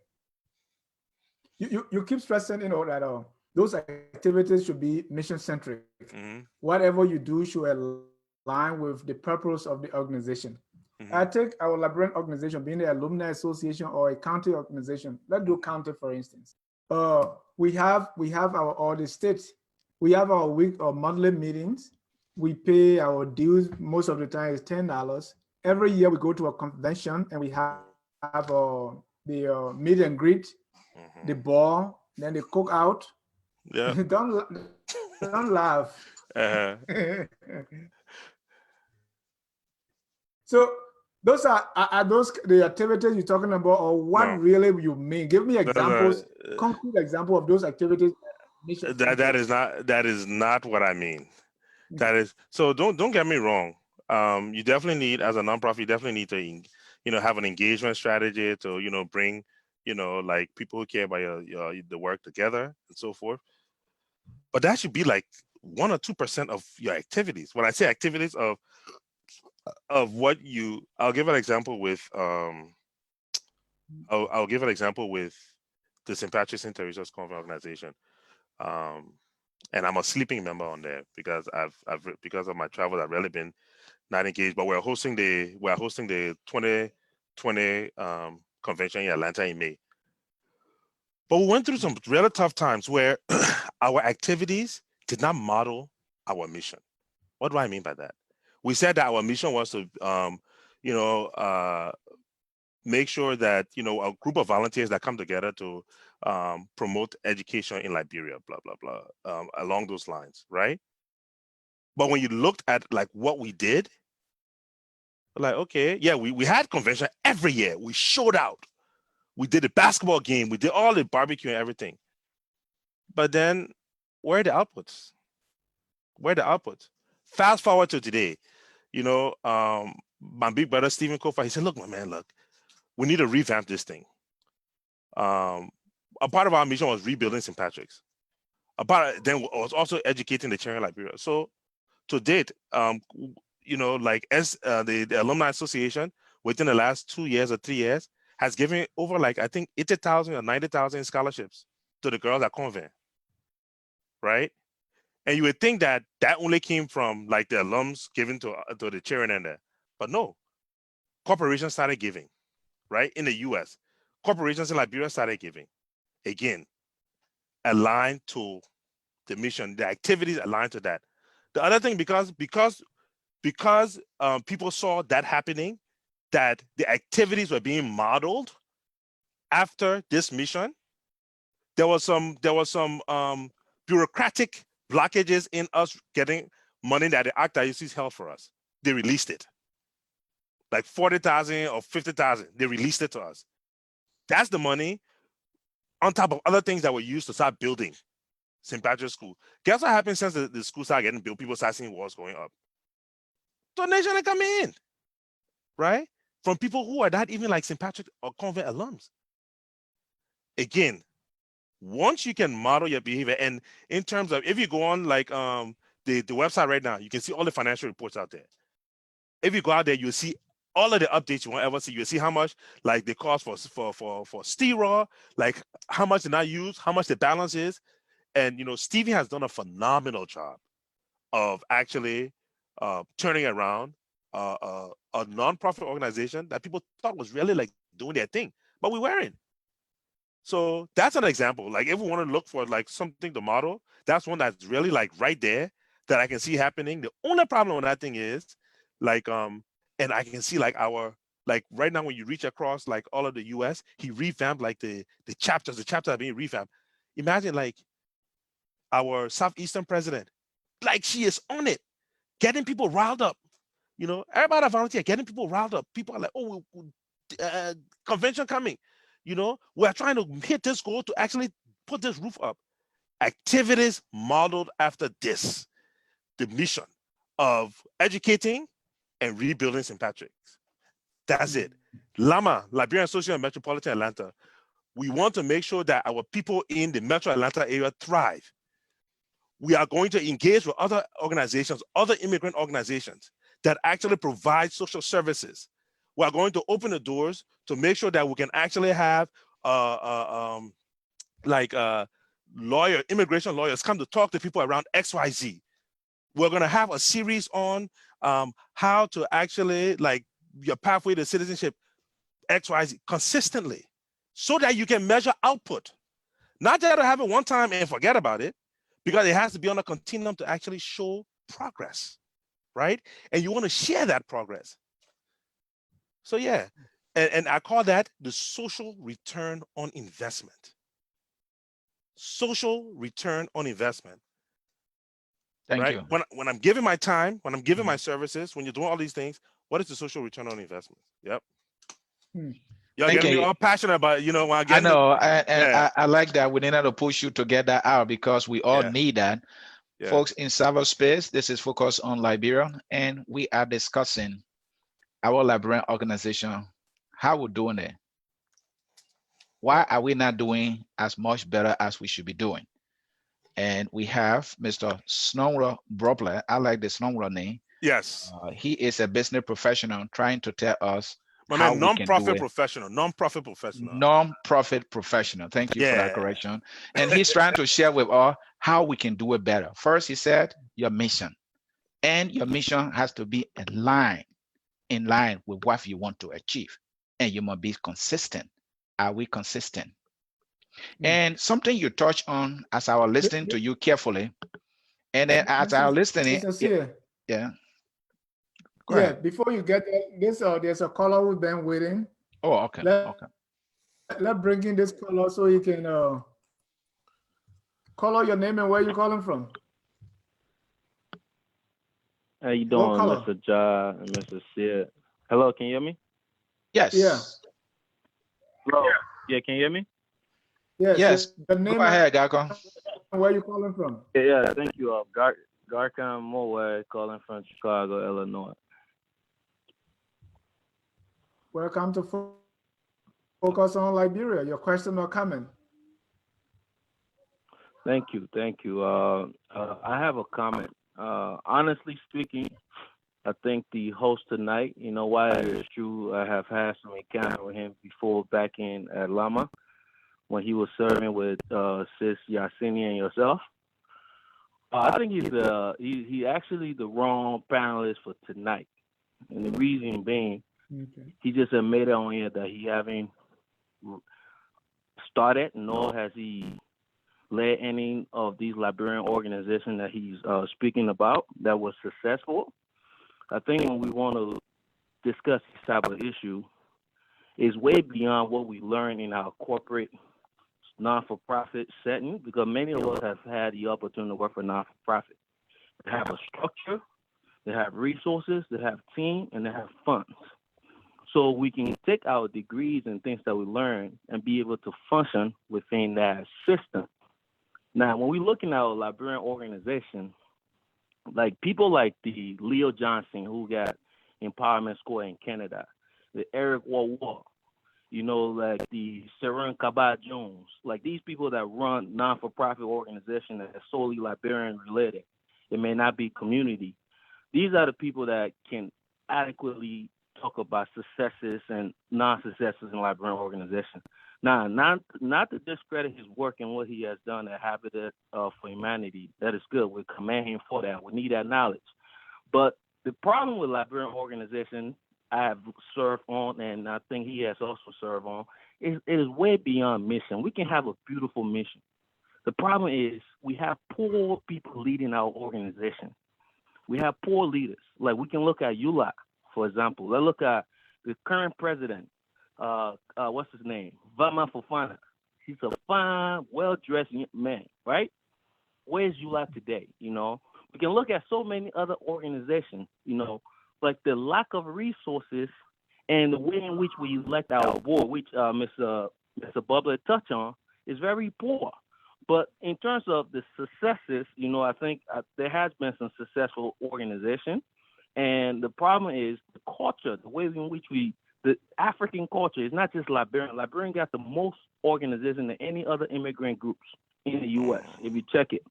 You keep stressing, that those activities should be mission centric. Mm-hmm. Whatever you do should align with the purpose of the organization. I Mm-hmm. take our Liberian organization, being the alumni association or a county organization. Let's do county, for instance. We have our all the states. We have our week or monthly meetings. We pay our dues. Most of the time is $10. Every year we go to a convention and we have the meet and greet, the Mm-hmm. ball, then the cookout. Yeah. Don't laugh. Uh, So those are those the activities you're talking about, or what no, really you mean? Give me those are, examples, concrete example of those activities. Mission centric. that is not what I mean. That is, so don't get me wrong. You definitely need, as a nonprofit, you definitely need to have an engagement strategy to bring like people who care about the work together and so forth. But that should be like 1 or 2% of your activities. When I say activities of what I'll give an example with I'll give an example with the St. Patrick's St. Teresa's Convent organization. Um, and I'm a sleeping member on there because because of my travels, I've really been not engaged. But we're hosting the 2020 convention in Atlanta in May. But we went through some really tough times where our activities did not model our mission. What do I mean by that? We said that our mission was to you know make sure that a group of volunteers that come together to promote education in Liberia, blah blah blah, along those lines, right? But when you looked at like what we did, like, okay, yeah, we had convention every year. We showed out. We did a basketball game. We did all the barbecue and everything. But then, where are the outputs? Where are the outputs? Fast forward to today, my big brother Stephen Kofa, he said, "Look, my man, look, we need to revamp this thing." A part of our mission was rebuilding St. Patrick's. A part then was also educating the chair in Liberia. So to date, like as the Alumni Association within the last 2 years or 3 years has given over like I think 80,000 or 90,000 scholarships to the girls at Convent, right? And you would think that only came from like the alums giving to the chair and there, but no, corporations started giving, right? In the U.S., corporations in Liberia started giving. Again, aligned to the mission, the activities aligned to that. The other thing, because people saw that happening, that the activities were being modeled after this mission, there was some bureaucratic blockages in us getting money that the Archdiocese held for us. They released it, like 40,000 or 50,000. They released it to us. That's the money on top of other things that were used to start building St. Patrick's School. Guess what happened since the school started getting built? People started seeing walls going up. Donation are coming in, right? From people who are not even like St. Patrick or Convent alums. Again, once you can model your behavior, and in terms of, if you go on like the website right now, you can see all the financial reports out there. If you go out there, you'll see all of the updates you won't ever see. You'll see how much like the cost for steroid, like how much they not use, how much the balance is. And Stevie has done a phenomenal job of actually turning around a nonprofit organization that people thought was really like doing their thing, but we weren't. So that's an example. Like if we want to look for like something to model, that's one that's really like right there that I can see happening. The only problem with that thing is like and I can see like like right now when you reach across like all of the US, he revamped like the chapters are being revamped. Imagine like our Southeastern president, like she is on it, getting people riled up. You know, everybody volunteer, getting people riled up. People are like, oh, convention coming. You know, we're trying to hit this goal to actually put this roof up. Activities modeled after this, the mission of educating and rebuilding St. Patrick's. That's it. LAMA, Liberian Social and Metropolitan Atlanta. We want to make sure that our people in the Metro Atlanta area thrive. We are going to engage with other organizations, other immigrant organizations that actually provide social services. We are going to open the doors to make sure that we can actually have immigration lawyers come to talk to people around XYZ. We're going to have a series on how to actually like your pathway to citizenship XYZ consistently so that you can measure output. Not just to have it one time and forget about it, because it has to be on a continuum to actually show progress, right? And you want to share that progress. So yeah, and I call that the social return on investment. Social return on investment. Thank you. When I'm giving my time, when I'm giving my services, when you're doing all these things, what is the social return on investment? Yep. Y'all getting me all passionate about, you know, when I know, I like that. We needed to push you to get that out because we all need that. Yeah. Folks, in cyberspace, this is focused on Liberia, and we are discussing our Liberian organization, how we're doing it. Why are we not doing as much better as we should be doing? And we have Mr. Snorwlor Bropleh. I like the Snorwlor name. Yes. He is a business professional trying to tell us how we non-profit professional. Non-profit professional. Thank you for that correction. And he's trying to share with us how we can do it better. First, he said, your mission. And your mission has to be in line with what you want to achieve. And you must be consistent. Are we consistent? And something you touch on as I was listening to you carefully, and then as I was listening, yeah. Yeah, before you get there, there's a caller who's been waiting. Oh, okay. Let's bring in this caller so you can call out your name and where you're calling from. How you doing, Mr. Ja and Mr. Sid? Hello, can you hear me? Yes. Yeah. Hello. Yeah, can you hear me? Yes. Go ahead, Garcon. Where are you calling from? Yeah, thank you. Garcon Moe, calling from Chicago, Illinois. Welcome to Focus on Liberia. Your question or comment? Thank you. I have a comment. Honestly speaking, I think the host tonight, you know why it is true. I have had some encounter with him before back in Lama when he was serving with Sis Yasini and yourself. I think he's actually the wrong panelist for tonight, and the reason being, he just admitted on here that he haven't started, nor has he led any of these Liberian organizations that he's speaking about that was successful. I think when we want to discuss this type of issue, is way beyond what we learn in our corporate non-for-profit setting, because many of us have had the opportunity to work for non-for-profit. They have a structure, they have resources, they have team, and they have funds. So we can take our degrees and things that we learn and be able to function within that system. Now, when we look in our Liberian organization, like people like the Leo Johnson, who got Empowerment Score in Canada, the Eric Wawa, you know, like the Seren Kaba Jones, like these people that run non-for-profit organizations that are solely Liberian related, it may not be community. These are the people that can adequately talk about successes and non-successes in Liberian organizations. Now, not to discredit his work and what he has done at Habitat for Humanity. That is good. We commend him for that. We need that knowledge. But the problem with Liberian organization I have served on, and I think he has also served on, it is way beyond mission. We can have a beautiful mission. The problem is we have poor people leading our organization. We have poor leaders. Like we can look at ULA, for example. Let's look at the current president. What's his name? Vama Fofana. He's a fine, well-dressed man, right? Where's ULA today? You know, we can look at so many other organizations. You know, like the lack of resources and the way in which we elect our board, which Mr. Bropleh touched on, is very poor. But in terms of the successes, you know, I think there has been some successful organization. And the problem is the culture, the way in which the African culture is not just Liberian. Liberian got the most organizations than any other immigrant groups in the U.S., if you check it.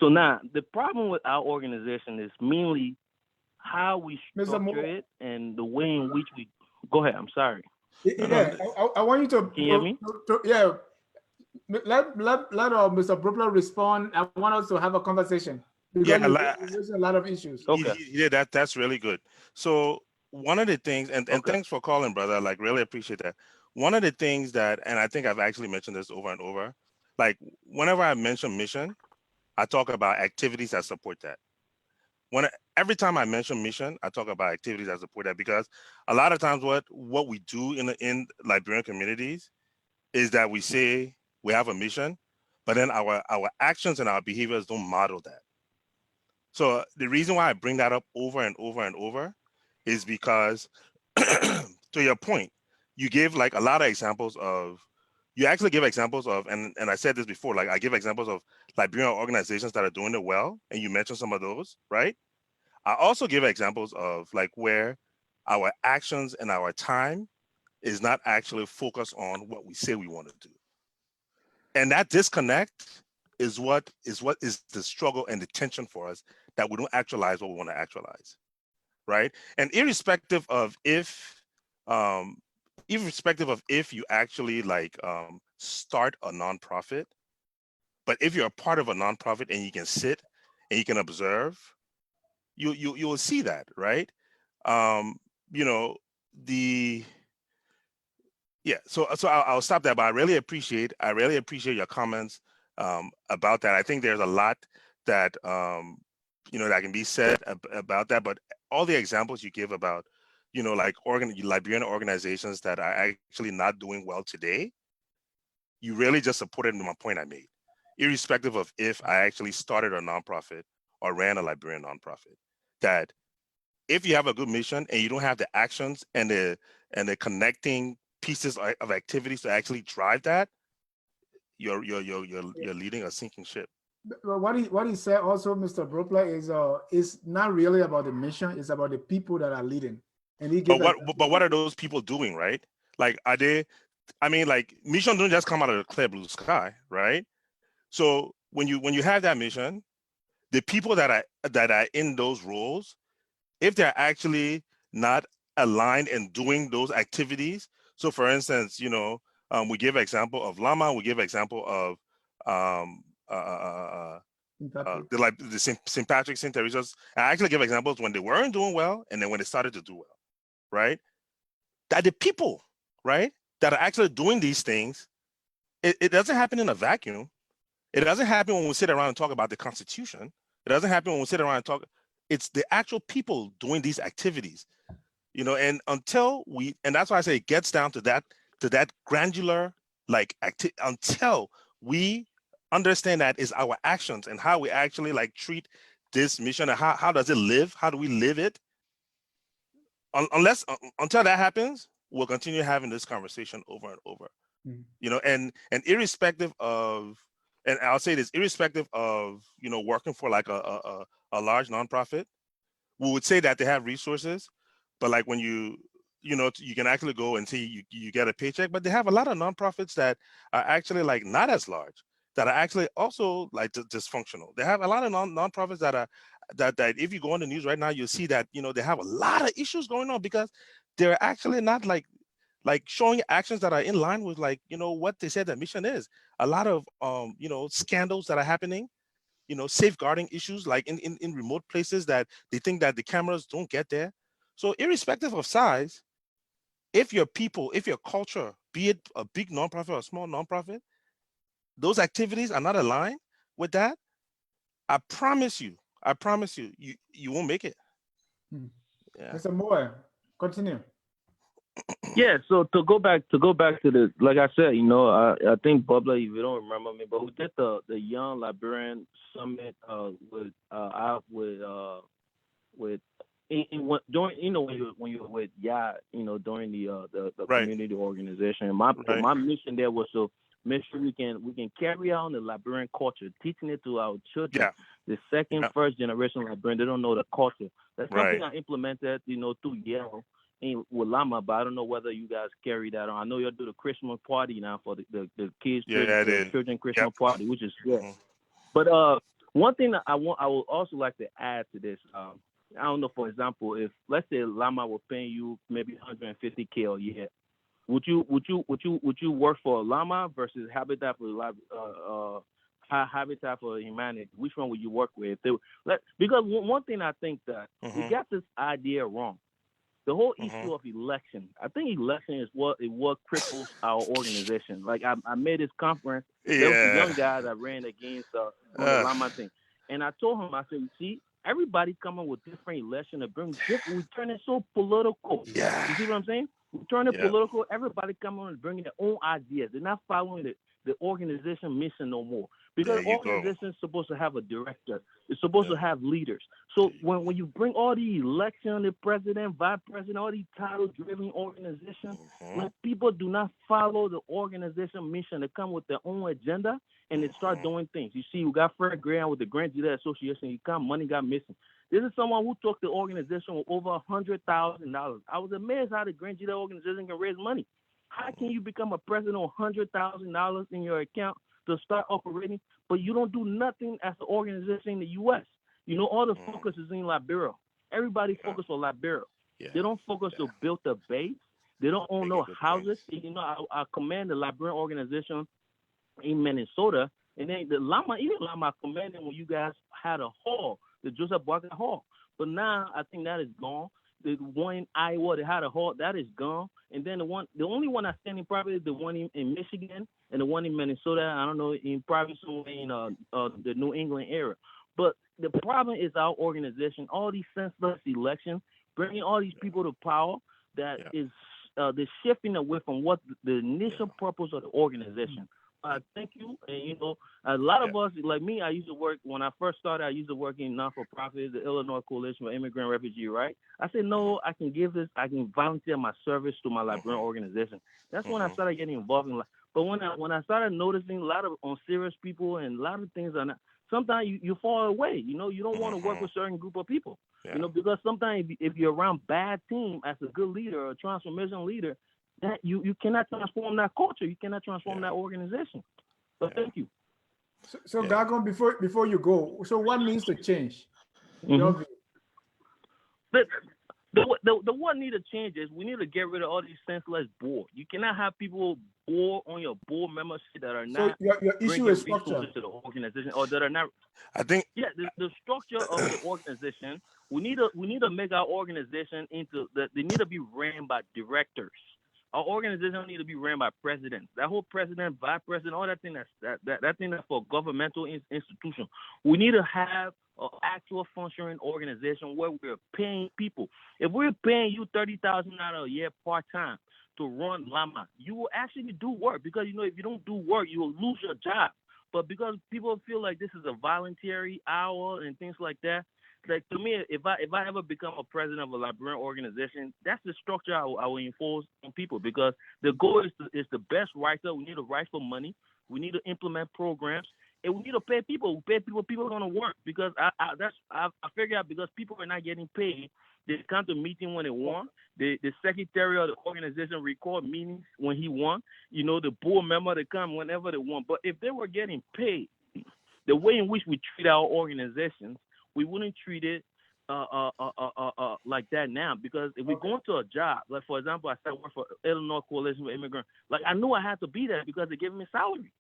So now, the problem with our organization is mainly how we structure it and the way in which we... Go ahead, I'm sorry. Yeah, I want you to... Can you hear me? Yeah. Let Mr. Bropleh respond. I want us to have a conversation because there's a lot of issues. Okay. Yeah, that's really good. So one of the things, and thanks for calling, brother. Like, really appreciate that. One of the things that, and I think I've actually mentioned this over and over, like whenever I mention mission, I talk about activities that support that. Every time I mention mission, I talk about activities that support that, because a lot of times what we do in Liberian communities is that we say we have a mission, but then our actions and our behaviors don't model that. So the reason why I bring that up over and over and over is because, to your point, you gave like a lot of examples of, you actually give examples of, and I said this before, like I give examples of Liberian organizations that are doing it well, and you mentioned some of those, right? I also give examples of like where our actions and our time is not actually focused on what we say we want to do. And that disconnect is what is the struggle and the tension for us, that we don't actualize what we want to actualize, right? And irrespective of if you actually like start a nonprofit, but if you're a part of a nonprofit and you can sit and you can observe, you will see that, right? You know, so I'll stop there, but I really appreciate your comments about that. I think there's a lot that you know, that can be said about that, but all the examples you give about, you know, like Liberian organizations that are actually not doing well today, you really just supported my point I made, irrespective of if I actually started a nonprofit or ran a Liberian nonprofit. That if you have a good mission and you don't have the actions and the connecting pieces of activities to actually drive that, you're leading a sinking ship. What he said also, Mr. Bropleh, is not really about the mission; it's about the people that are leading. And he but what are those people doing, right? Like, are they? I mean, like, mission don't just come out of the clear blue sky, right? So when you have that mission, the people that are in those roles, if they're actually not aligned and doing those activities. So for instance, you know, we give example of Lama, we give example of the St. Patrick's, St. Teresa's. I actually give examples when they weren't doing well and then when they started to do well, right? That the people, right, that are actually doing these things, it doesn't happen in a vacuum. It doesn't happen when we sit around and talk about the Constitution. It doesn't happen when we sit around and talk. It's the actual people doing these activities, you know. And and that's why I say it gets down to that granular, like, until we understand that is our actions and how we actually like treat this mission and how does it live? How do we live it? Until that happens, we'll continue having this conversation over and over, you know. And irrespective of, and I'll say this, irrespective of, you know, working for like a large nonprofit, we would say that they have resources, but like when you know, you can actually go and see you get a paycheck, but they have a lot of nonprofits that are actually like not as large, that are actually also like dysfunctional. They have a lot of nonprofits that are that if you go on the news right now, you'll see that, you know, they have a lot of issues going on because they're actually not like showing actions that are in line with, like, you know, what they said their mission is. A lot of you know, scandals that are happening, you know, safeguarding issues like in remote places that they think that the cameras don't get there. So irrespective of size, if your people, if your culture, be it a big nonprofit or a small nonprofit, those activities are not aligned with that, I promise you, you won't make it. Hmm. Yeah. Mr. Moore, continue. Yeah, so to go back to the, like I said, I think Bubba, if you don't remember me, but we did the Young Liberian Summit with during when you were with during the Right. community organization. My mission there was to make sure we can carry on the Liberian culture, teaching it to our children. Yeah. The second, Yeah. first generation Liberian, they don't know the culture. That's something Right. I implemented, through Yale with Lama, but I don't know whether you guys carry that on. I know you'll do the Christmas party now for the kids, Yeah, it the is. children Christmas Yep. party, which is good. Mhm. But one thing that I would also like to add to this. I don't know, for example, if let's say Lama was paying you maybe 150K a year, would you work for Lama versus Habitat for Humanity? Which one would you work with? Because one thing I think that we got this idea wrong. The whole issue of election, I think election is what cripples our organization. Like I made this conference. There was a young guy that ran against on the Lama thing, and I told him, I said, you see, everybody coming with different election to bring different. We turn it so political. Yeah. You see what I'm saying? We turn it political. Everybody coming and bringing their own ideas. They're not following the organization mission no more. Because organization is supposed to have a director. It's supposed to have leaders. So when you bring all the election, the president, vice president, all these title-driven organizations, like people do not follow the organization mission. They come with their own agenda and they start doing things. You see, we got Fred Graham with the Grand Judah Association. He come, money got missing. This is someone who took the organization with over $100,000. I was amazed how the Grand Judah organization can raise money. How can you become a president with $100,000 in your account to start operating, but you don't do nothing as an organization in the U.S.? All the focus is in Liberia. Everybody focus on Liberia. Yeah. They don't focus to build the base. They don't own no houses. I command the Liberian organization in Minnesota, and then the Lama commanded when you guys had a hall, the Joseph Barker Hall. But now I think that is gone. The one in Iowa, they had a hall, that is gone. And then the only one that's standing probably is the one in Michigan and the one in Minnesota. I don't know, in probably somewhere in the New England area. But the problem is our organization, all these senseless elections, bringing all these people to power that is the shifting away from what the initial purpose of the organization. Thank you. And, a lot of us, like me, I used to work, when I first started, I used to work in non-for-profit, the Illinois Coalition for Immigrant Refugee, right? I said, no, I can volunteer my service to my Liberian organization. That's when I started getting involved in life. But when I started noticing a lot of unserious people and a lot of things are not, sometimes you fall away. You don't want to work with a certain group of people. Because sometimes if you're around bad team as a good leader or a transformation leader, that you cannot transform that culture. You cannot transform that organization. So thank you. So Gagon, before you go, so what needs to change? The what need to change is we need to get rid of all these senseless board. You cannot have people board on your board membership that are not. So your issue is structure to the organization, or that are not. I think. Yeah, the structure of the organization. We need to make our organization into they need to be ran by directors. Our organization don't need to be ran by presidents. That whole president, vice president, all that thing that thing that's for governmental institution. We need to have an actual functioning organization where we're paying people. If we're paying you $30,000 a year part time to run Lama, you will actually do work, because if you don't do work, you will lose your job. But because people feel like this is a voluntary hour and things like that, like, to me, if I ever become a president of a Liberian organization, that's the structure I will enforce on people, because the goal is the best writer. We need to write for money. We need to implement programs, and we need to pay people. We pay people. People are going to work, because I figure out, because people are not getting paid. They come to meeting when they want. The secretary of the organization record meetings when he want. The board member, they come whenever they want. But if they were getting paid, the way in which we treat our organizations, we wouldn't treat it like that now, because if we go into a job, like, for example, I started working for Illinois Coalition for Immigrants, like, I knew I had to be there because they gave me salary.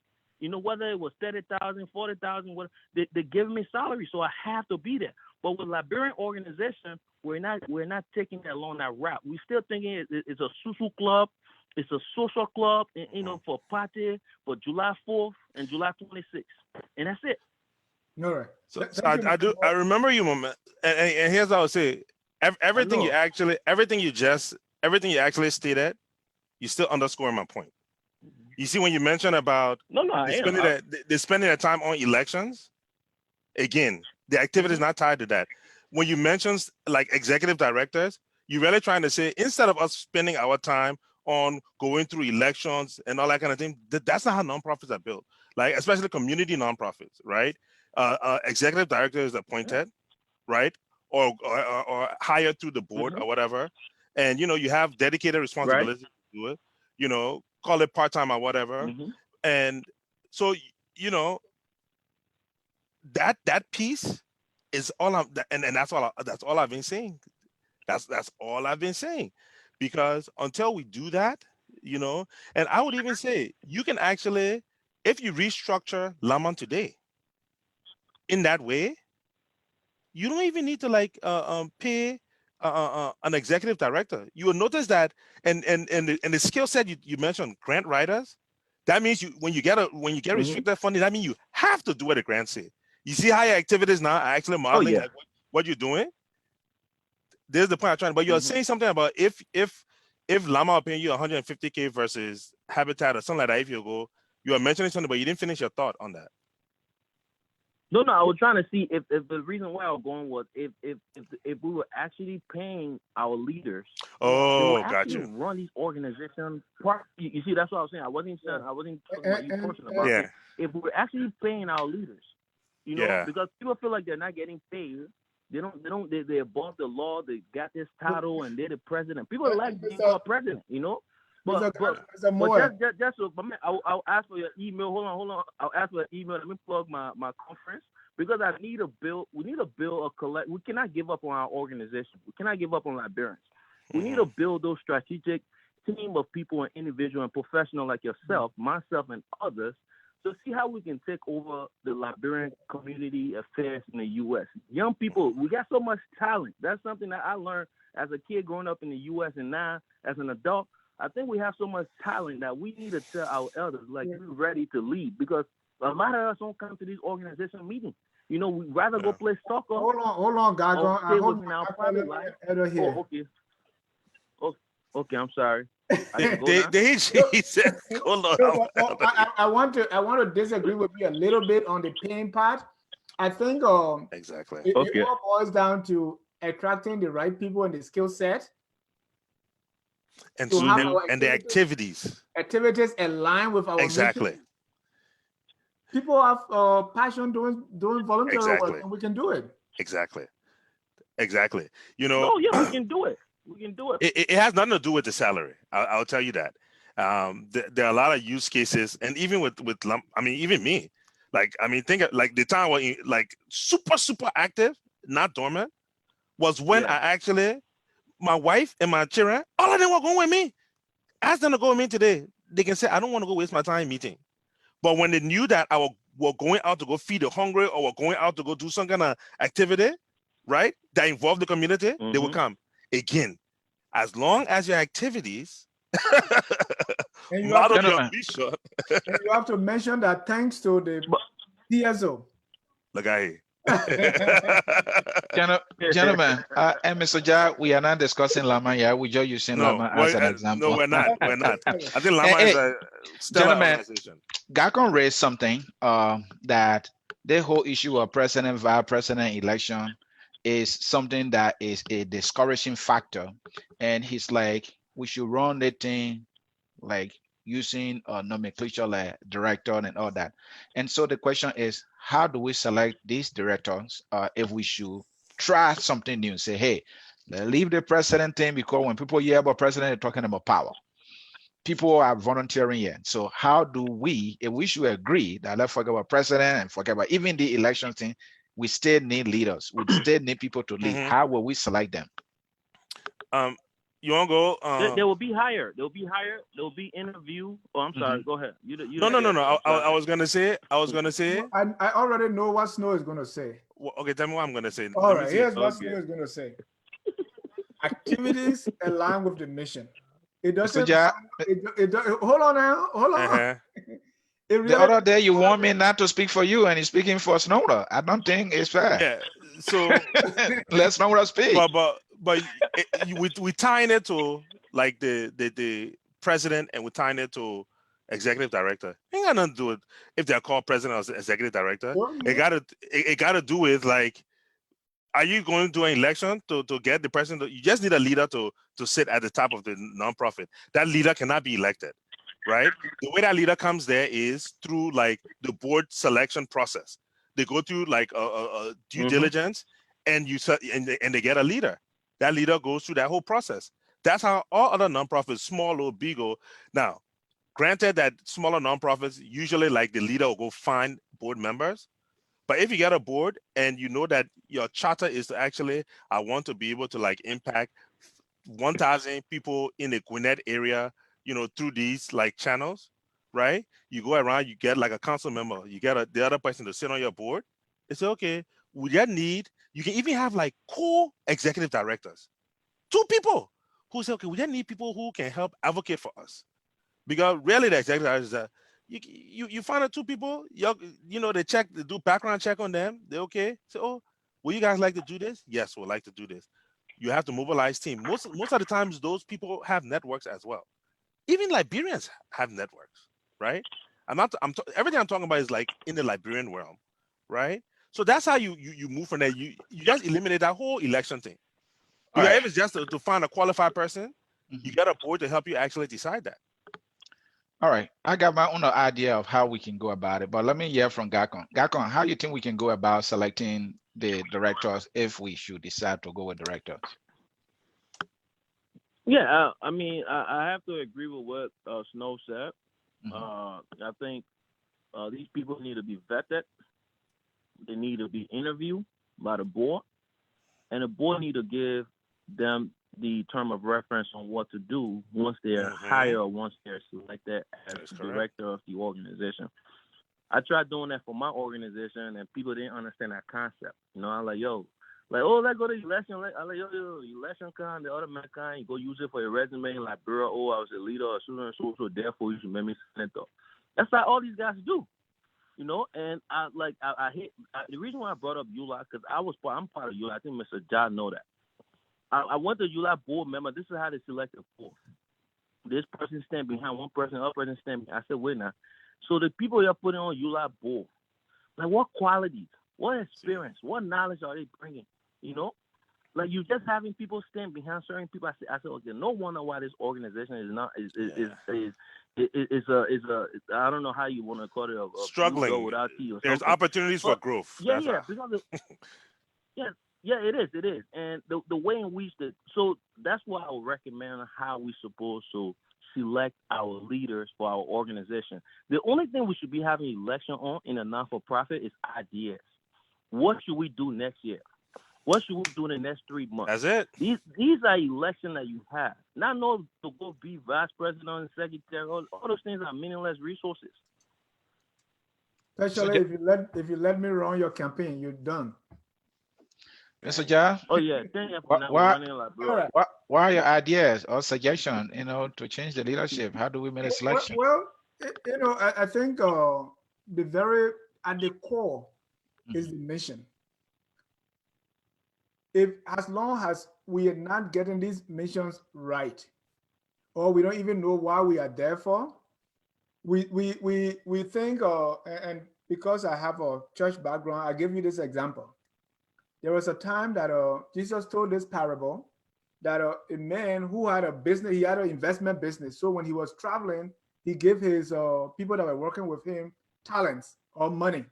You know, whether it was 30,000, 40,000, what they give me salary, so I have to be there. But with Liberian organization, we're not taking that along that route. We're still thinking it's a susu club, it's a social club, you know, for party for July 4th and July 26th, and that's it. All right. So I remember you, moment, and here's what I would say: everything you actually stated, you still underscore my point. You see, when you mentioned about they're spending their time on elections, again, the activity is not tied to that. When you mention like executive directors, you're really trying to say, instead of us spending our time on going through elections and all that kind of thing, that's not how nonprofits are built. Like, especially community nonprofits, right? Executive director is appointed, right? Or hired through the board or whatever. And, you know, you have dedicated responsibility to do it, you know, call it part-time or whatever. And so, you know, that piece is all and that's all I've been saying. That's all I've been saying. Because until we do that, you know, and I would even say you can actually, if you restructure Laman today in that way, you don't even need to like pay an executive director. You will notice that, and the skill set you mentioned, grant writers. That means when you get restricted funding, that means you have to do what the grant say. You see how your activities now are actually modeling like what you're doing. There's the point I'm trying. But you're saying something about if Lama are paying you 150K versus Habitat or something like that, if you go, you are mentioning something, but you didn't finish your thought on that. No, I was trying to see if the reason why I was going was if we were actually paying our leaders. Oh, got you. Run these organizations. You see, that's what I was saying. I wasn't talking about you personally about it. If we were actually paying our leaders, you know, because people feel like they're not getting paid. They're above the law. They got this title and they're the president. People like being called president, you know. But I'll ask for your email. Hold on. I'll ask for your email. Let me plug my conference because we need to build a collect. We cannot give up on our organization. We cannot give up on Liberians. We need to build those strategic team of people and individual and professional like yourself, myself, and others to see how we can take over the Liberian community affairs in the U.S. Young people, we got so much talent. That's something that I learned as a kid growing up in the U.S. and now as an adult. I think we have so much talent that we need to tell our elders, like, we're ready to lead, because a lot of us don't come to these organization meetings. You know, we'd rather go play soccer. Hold on, Gago. Okay, I'm sorry. He said, hold on. I want to disagree with you a little bit on the paying part. I think exactly. It all boils down to attracting the right people and the skill set. And the activities align with our mission. People have passion doing voluntary work, and we can do it. Exactly. You know. Oh yeah, we can do it. It has nothing to do with the salary. I'll tell you that. There are a lot of use cases, and even with even me, think of, like, the time when like super active, not dormant, was when I actually, my wife and my children, all of them were going with me. Ask them to go with me today. They can say, I don't want to go waste my time meeting. But when they knew that we're going out to go feed the hungry, or we're going out to go do some kind of activity, right, that involved the community, they would come. Again, as long as your activities and you have to mention that thanks to the PSO. Look at here. Gentlemen, and Mr. Ja, we are not discussing Lama here. We're just using Lama as an example. No, we're not. I think Lama is a stellar organization. Gakon raised something that the whole issue of president, vice president election is something that is a discouraging factor. And he's like, we should run the thing like using a nomenclature like director and all that. And so the question is, how do we select these directors if we should try something new? Say, hey, leave the president thing, because when people hear about president, they're talking about power. People are volunteering here. So how do we, if we should agree that let's forget about president and forget about even the election thing, we still need leaders. We still need people to lead. How will we select them? You want to go? They will be hired. They'll be hired. They'll be interviewed. Oh, I'm sorry. Go ahead. No. I was gonna say. No, I already know what Snow is going to say. Well, okay, tell me what I'm gonna say. All Let me right, see. here's what Snow is going to say. Activities align with the mission. It doesn't. Ja, Hold on now. Hold on. Uh-huh. It really, the other day you want me not to speak for you, and he's speaking for Snorwlor. I don't think it's fair. Yeah. So Let Snorwlor speak. but we tying it to like the president, and we're tying it to executive director. Ain't got nothing to do with if they're called president or executive director. It gotta do with like, are you going to do an election to get the president? You just need a leader to sit at the top of the nonprofit. That leader cannot be elected, right? The way that leader comes there is through like the board selection process. They go through like a due diligence, and they get a leader. That leader goes through that whole process. That's how all other nonprofits, small or big, go. Now, granted that smaller nonprofits usually like the leader will go find board members. But if you get a board and you know that your charter is to actually, I want to be able to like impact 1,000 people in the Gwinnett area, through these like channels, right? You go around, you get like a council member, you get the other person to sit on your board. They say, okay, we get need. You can even have like co-executive directors, 2 people who say, okay, we just need people who can help advocate for us, because really the executive director is that. You find out 2 people, they do background check on them. They're okay. So, oh, will you guys like to do this? Yes, we'd like to do this. You have to mobilize team. Most of the times, those people have networks as well. Even Liberians have networks, right? Everything I'm talking about is like in the Liberian realm, right? So that's how you move from there. You just eliminate that whole election thing. Because if it's just to find a qualified person, you get a board to help you actually decide that. All right, I got my own idea of how we can go about it, but let me hear from Gakon. Gakon, how do you think we can go about selecting the directors if we should decide to go with directors? Yeah, I mean, I have to agree with what Snow said. I think these people need to be vetted. They need to be interviewed by the board, and the board need to give them the term of reference on what to do once they're hired or once they're selected as the director of the organization. I tried doing that for my organization, and people didn't understand that concept. I'm like, yo, let's go to election. I'm like, yo, election kind, the automatic kind, you go use it for your resume, like, bro, I was a leader or so, therefore you should make me senator. That's like all these guys do. And I hit the reason why I brought up ULA, because I'm part of ULA. I think Mr. John know that. I went to ULA board member. This is how they select the board. This person stand behind one person, other person stand behind. I said, wait now. So the people you're putting on ULA board, like what qualities, what experience, what knowledge are they bringing? Like you just having people stand behind certain people. I said, okay, no wonder why this organization is not I don't know how you want to call it a struggling without tea or there's something. Opportunities for growth. Yeah, it is. And the way in which so that's why I would recommend how we supposed to select our leaders for our organization. The only thing we should be having election on in a non-for-profit is ideas. What should we do next year? What should we do in the next 3 months? That's it. These are elections that you have. Not know to go be vice president and secretary. All those things are meaningless resources. Especially if you let me run your campaign, you're done. Mr. Ja? Oh yeah. What are your ideas or suggestions, to change the leadership? How do we make a selection? Well, I think at the core is the mission. As long as we are not getting these missions right, or we don't even know why we are there for, we think, and because I have a church background, I give you this example. There was a time that Jesus told this parable that a man who had a business, he had an investment business. So when he was traveling, he gave his people that were working with him talents or money.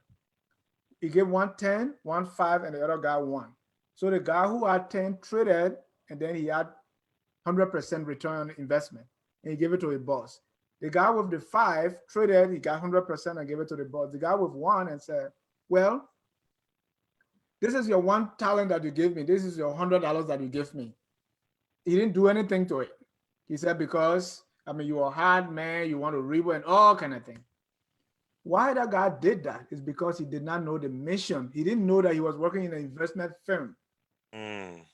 He gave one 10, one 5, and the other guy 1. So the guy who had 10 traded, and then he had 100% return on investment, and he gave it to his boss. The guy with the 5 traded, he got 100% and gave it to the boss. The guy with 1 and said, well, this is your 1 talent that you gave me. This is your $100 that you gave me. he didn't do anything to it. He said, because, I mean, you're a hard man, you want to rebuild and all kind of thing. Why that guy did that is because he did not know the mission. He didn't know that he was working in an investment firm.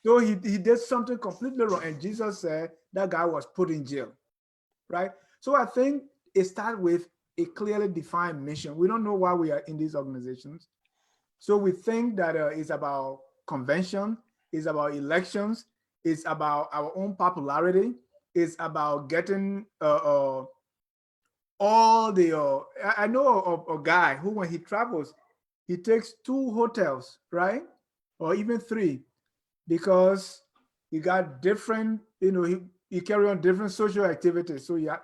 So he did something completely wrong. And Jesus said that guy was put in jail, right? So I think it starts with a clearly defined mission. We don't know why we are in these organizations. So we think that it's about convention, it's about elections, it's about our own popularity, it's about getting all the I know a guy who, when he travels, he takes 2 hotels, right, or even 3, because he got different, he carry on different social activities. So yeah,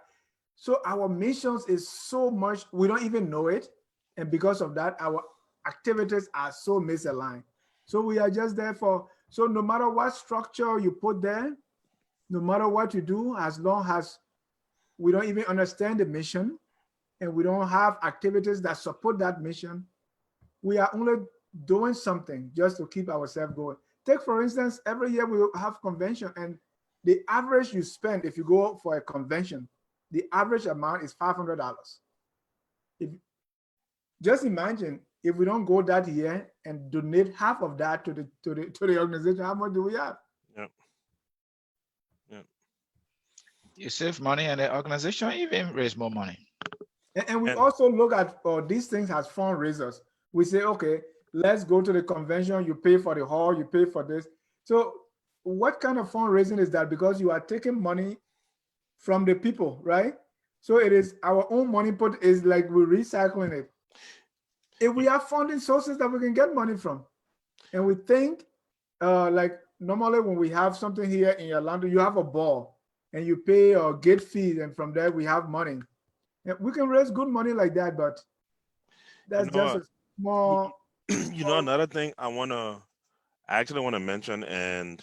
so our missions is so much, we don't even know it, and because of that our activities are so misaligned. So we are just there for, so no matter what structure you put there, no matter what you do, as long as we don't even understand the mission and we don't have activities that support that mission, we are only doing something just to keep ourselves going. Take, for instance, every year we have convention, and the average you spend if you go for a convention, the average amount is $500. If, just imagine if we don't go that year and donate half of that to the organization, how much do we have? Yep. Yep. You save money and the organization even raise more money. And we also look at these things as fundraisers. We say, okay, let's go to the convention, you pay for the hall, you pay for this. So what kind of fundraising is that? Because you are taking money from the people, right? So it is our own money put, is like we're recycling it. If we have funding sources that we can get money from, and we think like normally when we have something here in Orlando, you have a ball and you pay gate fees, and from there we have money. And we can raise good money like that, but that's just a small. Another thing I actually want to mention, and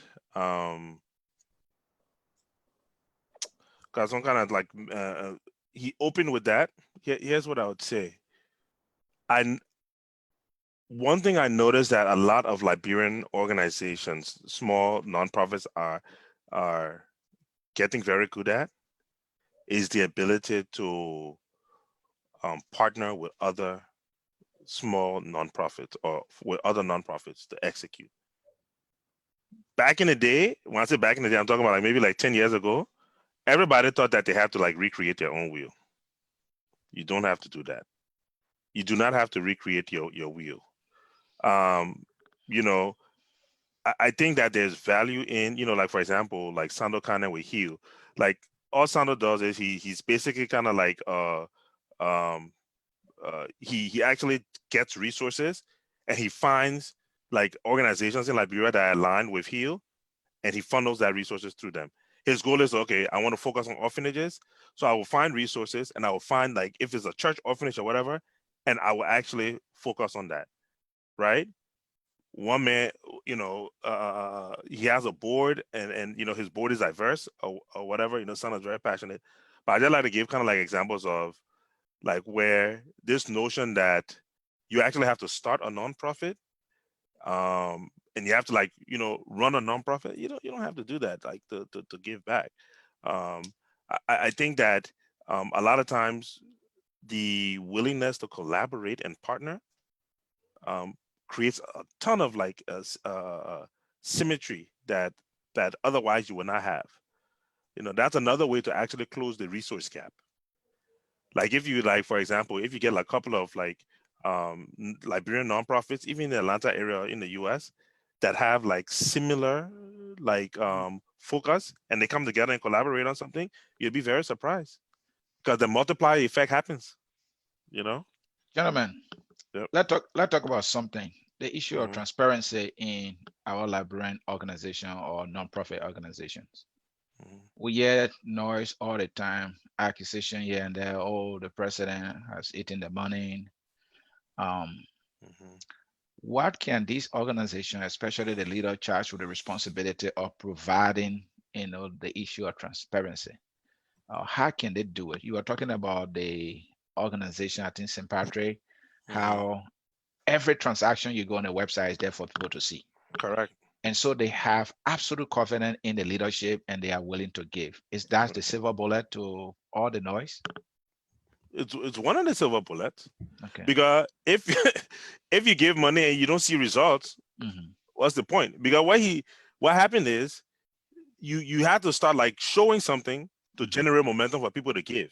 because I'm kind of like he opened with that. Here's what I would say. One thing I noticed that a lot of Liberian organizations, small nonprofits, are getting very good at is the ability to partner with other small nonprofits or with other nonprofits to execute. Back in the day, when I say back in the day, I'm talking about like maybe like 10 years ago, everybody thought that they had to like recreate their own wheel. You don't have to do that. You do not have to recreate your wheel. I think that there's value in, like for example, like Sandokan with Heal. Like all Sando does is he's basically kind of like he actually gets resources, and he finds like organizations in Liberia that align with Heal, and he funnels that resources through them. His goal is, okay, I want to focus on orphanages, so I will find resources, and I will find like if it's a church orphanage or whatever, and I will actually focus on that, right? One man, he has a board, and his board is diverse or whatever. Someone's very passionate, but I just like to give kind of like examples of like where this notion that you actually have to start a nonprofit, and you have to like run a nonprofit. You don't have to do that like to give back. I think that a lot of times the willingness to collaborate and partner creates a ton of like symmetry that otherwise you would not have. That's another way to actually close the resource gap. Like if you like, for example, if you get like a couple of like Liberian nonprofits, even in the Atlanta area in the US, that have like similar like focus, and they come together and collaborate on something, you'll be very surprised because the multiplier effect happens. Gentlemen, Yep. let's talk about something. The issue of transparency in our Liberian organization or nonprofit organizations. We hear noise all the time, accusation here and there. Oh, the president has eaten the money. What can this organization, especially the leader charged with the responsibility of providing, the issue of transparency, how can they do it? You are talking about the organization, I think St. Patrick, how every transaction you go on the website is there for people to see. Correct. And so they have absolute confidence in the leadership and they are willing to give. Is that the silver bullet to all the noise? It's one of the silver bullets. Okay. Because if if you give money and you don't see results, what's the point? Because what happened is you have to start like showing something to generate momentum for people to give.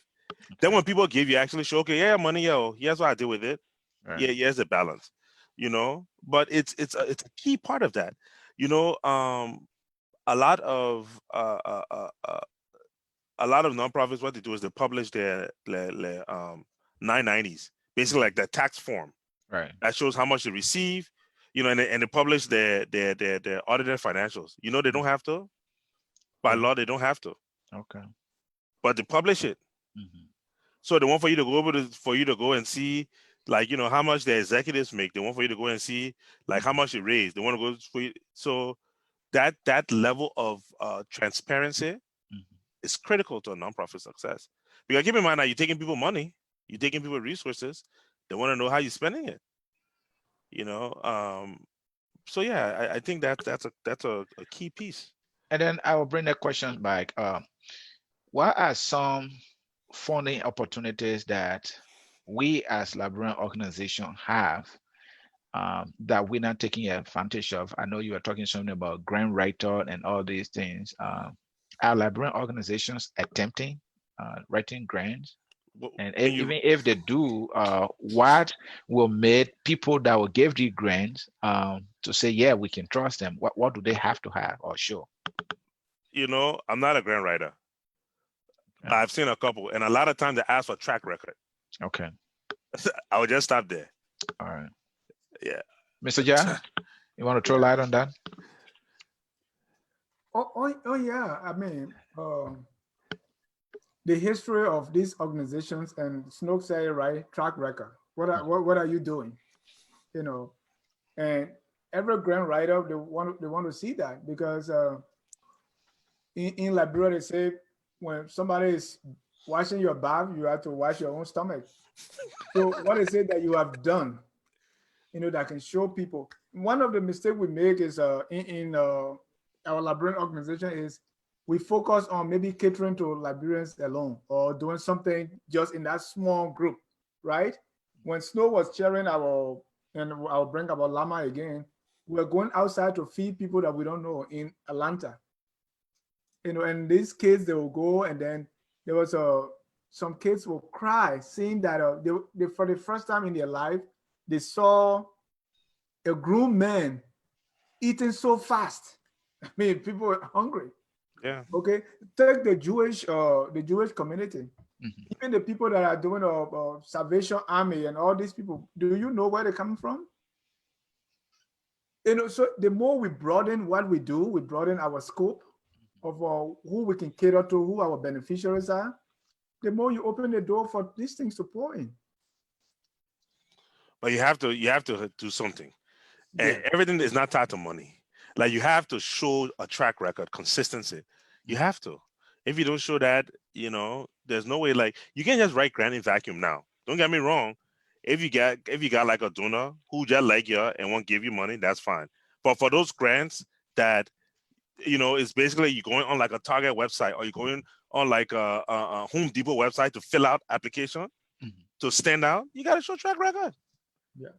Then when people give, you actually show, okay, yeah, money, here's what I did with it. Right. Yeah, here's the balance, But it's a key part of that, a lot of nonprofits, what they do is they publish their 990s, basically like their tax form. Right. That shows how much they receive, and they publish their audited financials. They don't have to. By law, they don't have to. Okay. But they publish it. So they want for you to go and see, like, how much the executives make. They want for you to go and see, like, how much it raised. They want to go for you. So that level of transparency is critical to a nonprofit success. Because keep in mind that you're taking people money, you're taking people resources. They want to know how you're spending it. So yeah, I think that's a key piece. And then I will bring the questions back. What are some funding opportunities that we as Liberian organization have that we're not taking advantage of? I know you were talking something about grant writer and all these things. Are Liberian organizations attempting writing grants? And even if they do, what will make people that will give the grants to say, yeah, we can trust them? What do they have to have or show? I'm not a grant writer. But I've seen a couple, and a lot of times they ask for track record. Okay. I would just stop there. All right. Yeah. Mr. Ja, you want to throw light on that? Oh yeah. I mean, the history of these organizations, and Snow said, right, track record. What are you doing? And every grant writer, they want to see that, because in Liberia they say, when somebody is washing your bath, you have to wash your own stomach. So what is it that you have done, that can show people? One of the mistakes we make is in our Liberian organization is we focus on maybe catering to Liberians alone, or doing something just in that small group, right? When Snow was sharing and I'll bring about Lama again, we're going outside to feed people that we don't know in Atlanta. And these kids, they will go, and then there was some kids will cry seeing that they for the first time in their life, they saw a grown man eating so fast. I mean, people were hungry. Yeah. Okay. Take the Jewish community. Even the people that are doing Salvation Army and all these people, do you know where they're coming from? So the more we broaden what we do, we broaden our scope of who we can cater to, who our beneficiaries are, the more you open the door for these things to pour in. But you have to do something. And everything is not tied to money. Like, you have to show a track record, consistency. You have to. If you don't show that, there's no way. Like, you can't just write grant in vacuum now. Don't get me wrong. If you got like a donor who just like you and won't give you money, that's fine. But for those grants that, it's basically you're going on like a Target website, or you're going on like a Home Depot website to fill out application to stand out, you got to show track record. Yeah.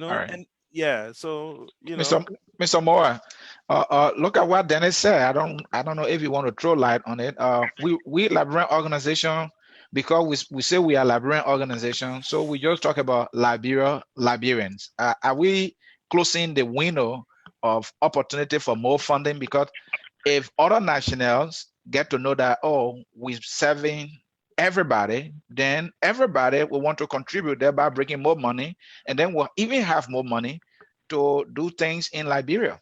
Right. And yeah, so Mr. Moore, look at what Dennis said. I don't know if you want to throw light on it. We Liberian organization, because we say we are Liberian organization, so we just talk about Liberians. Are we closing the window of opportunity for more funding? Because if other nationals get to know that, we're serving everybody, then everybody will want to contribute, thereby bringing more money, and then we'll even have more money to do things in Liberia.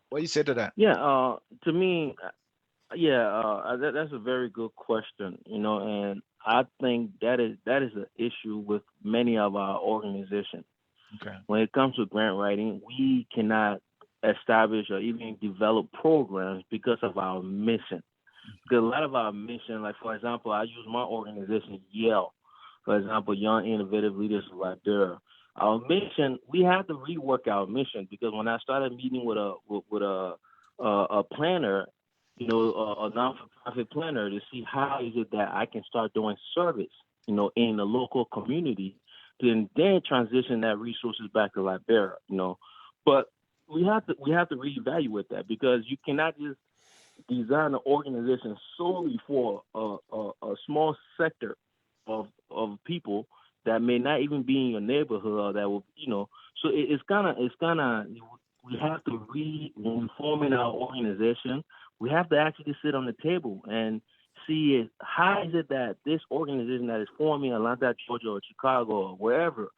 What do you say to that? Yeah, to me, that's a very good question, and I think that is an issue with many of our organizations. Okay. When it comes to grant writing, we cannot establish or even develop programs because of our mission. Because a lot of our mission, like, for example, I use my organization, YEL, for example, Young Innovative Leaders of Liberia. Our mission, we had to rework our mission because when I started meeting with a planner, a non-for-profit planner to see how is it that I can start doing service, in the local community, then transition that resources back to Liberia, But we have to reevaluate that because you cannot just design an organization solely for a small sector of people that may not even be in your neighborhood or that will, so it's gonna we have to when we forming our organization, we have to actually sit on the table and see how is it that this organization that is forming in Atlanta, Georgia, or Chicago, or wherever,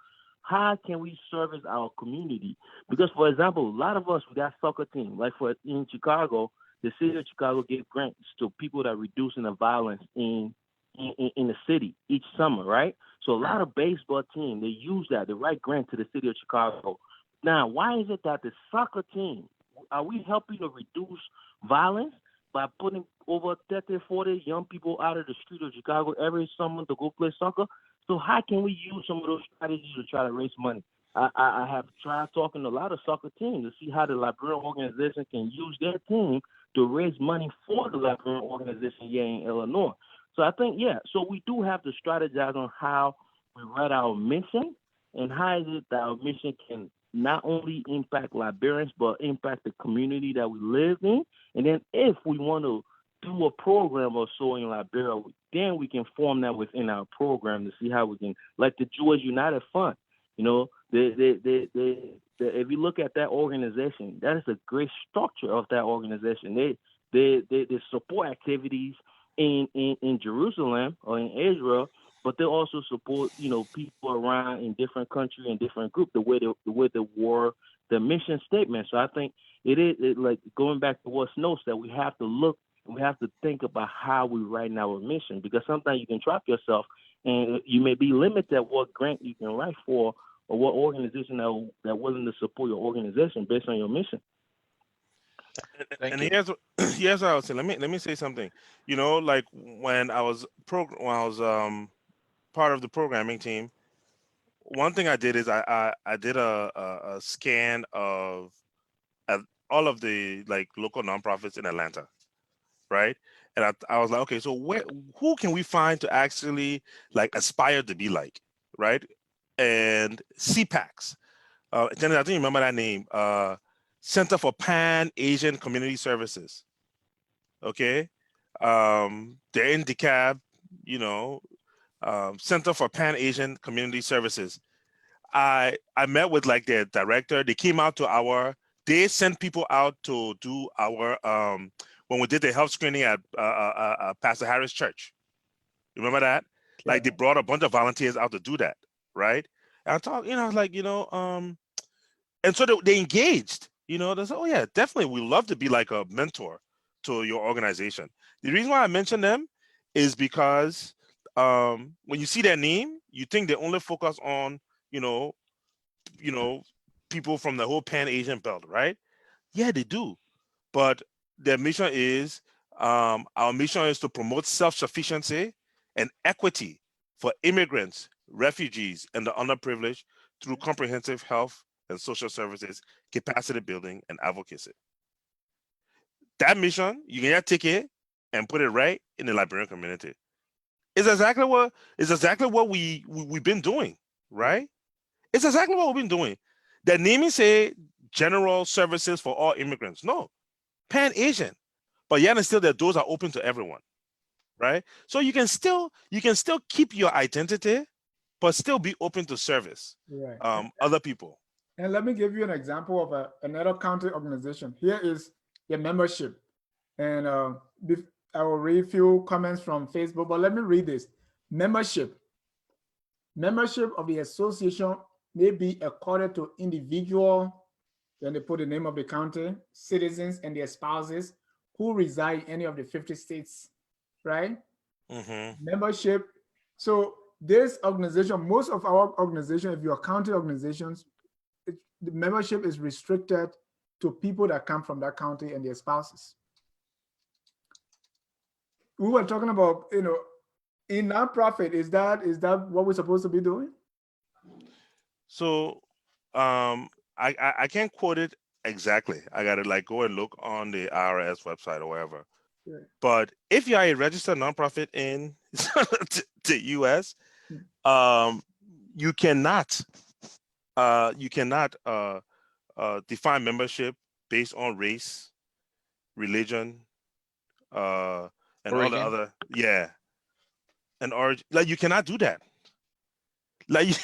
how can we service our community? Because, for example, a lot of us, we got soccer team. Like in Chicago, the city of Chicago gave grants to people that are reducing the violence in the city each summer, right? So a lot of baseball teams, they use that, they write grant to the city of Chicago. Now, why is it that the soccer team, are we helping to reduce violence by putting over 30, 40 young people out of the street of Chicago every summer to go play soccer? So how can we use some of those strategies to try to raise money? I have tried talking to a lot of soccer teams to see how the Liberian organization can use their team to raise money for the Liberian organization here in Illinois. So I think, so we do have to strategize on how we write our mission and how is it that our mission can not only impact Liberians, but impact the community that we live in. And then if we want to do a program or so in Liberia, then we can form that within our program to see how we can, like the Jewish United Fund, if you look at that organization, that is a great structure of that organization. They support activities in Jerusalem or in Israel, but they also support people around in different countries and different groups the way they were the mission statement. So I think it like going back to what Snow said, we have to look and we have to think about how we write our mission, because sometimes you can trap yourself and you may be limited at what grant you can write for or what organization that willing to support your organization based on your mission. And here's what I would say. Let me say something. Like when I was part of the programming team, one thing I did is I did a scan of all of the like local nonprofits in Atlanta, right? And I was like, okay, so who can we find to actually like aspire to be like, right? And CPACs. Jenny, I think you remember that name. Center for Pan Asian Community Services. Okay, they're in DeKalb. Center for Pan Asian Community Services. I met with like their director. They came out to they sent people out to do our when we did the health screening at Pastor Harris Church. You remember that? Yeah. Like they brought a bunch of volunteers out to do that, right? And I thought, I was like, and so they engaged. They said, oh yeah, definitely, we love to be like a mentor to your organization. The reason why I mention them is because when you see their name, you think they only focus on people from the whole Pan Asian belt, right? Yeah, they do, but their mission is our mission is to promote self-sufficiency and equity for immigrants, refugees, and the underprivileged through comprehensive health and social services, capacity building, and advocacy. That mission, you can just take it and put it right in the Liberian community. It's exactly what we've been doing, right? It's exactly what we've been doing. The naming say general services for all immigrants. No, Pan Asian, but yet and still their doors are open to everyone, right? So you can still keep your identity, but still be open to service, Right. other people. And let me give you an example of another county organization. Here is the membership. And I will read a few comments from Facebook, but let me read this. Membership of the association may be accorded to individual, then they put the name of the county, citizens and their spouses who reside in any of the 50 states, right? Mm-hmm. Membership. So this organization, most of our organization, if you're county organizations, the membership is restricted to people that come from that county and their spouses. We were talking about, in nonprofit, is that what we're supposed to be doing? So I can't quote it exactly. I gotta like go and look on the IRS website or whatever. Yeah. But if you are a registered nonprofit in the US, you cannot define membership based on race, religion, and all the Origin. other, yeah, and origin. Like you cannot do that. Like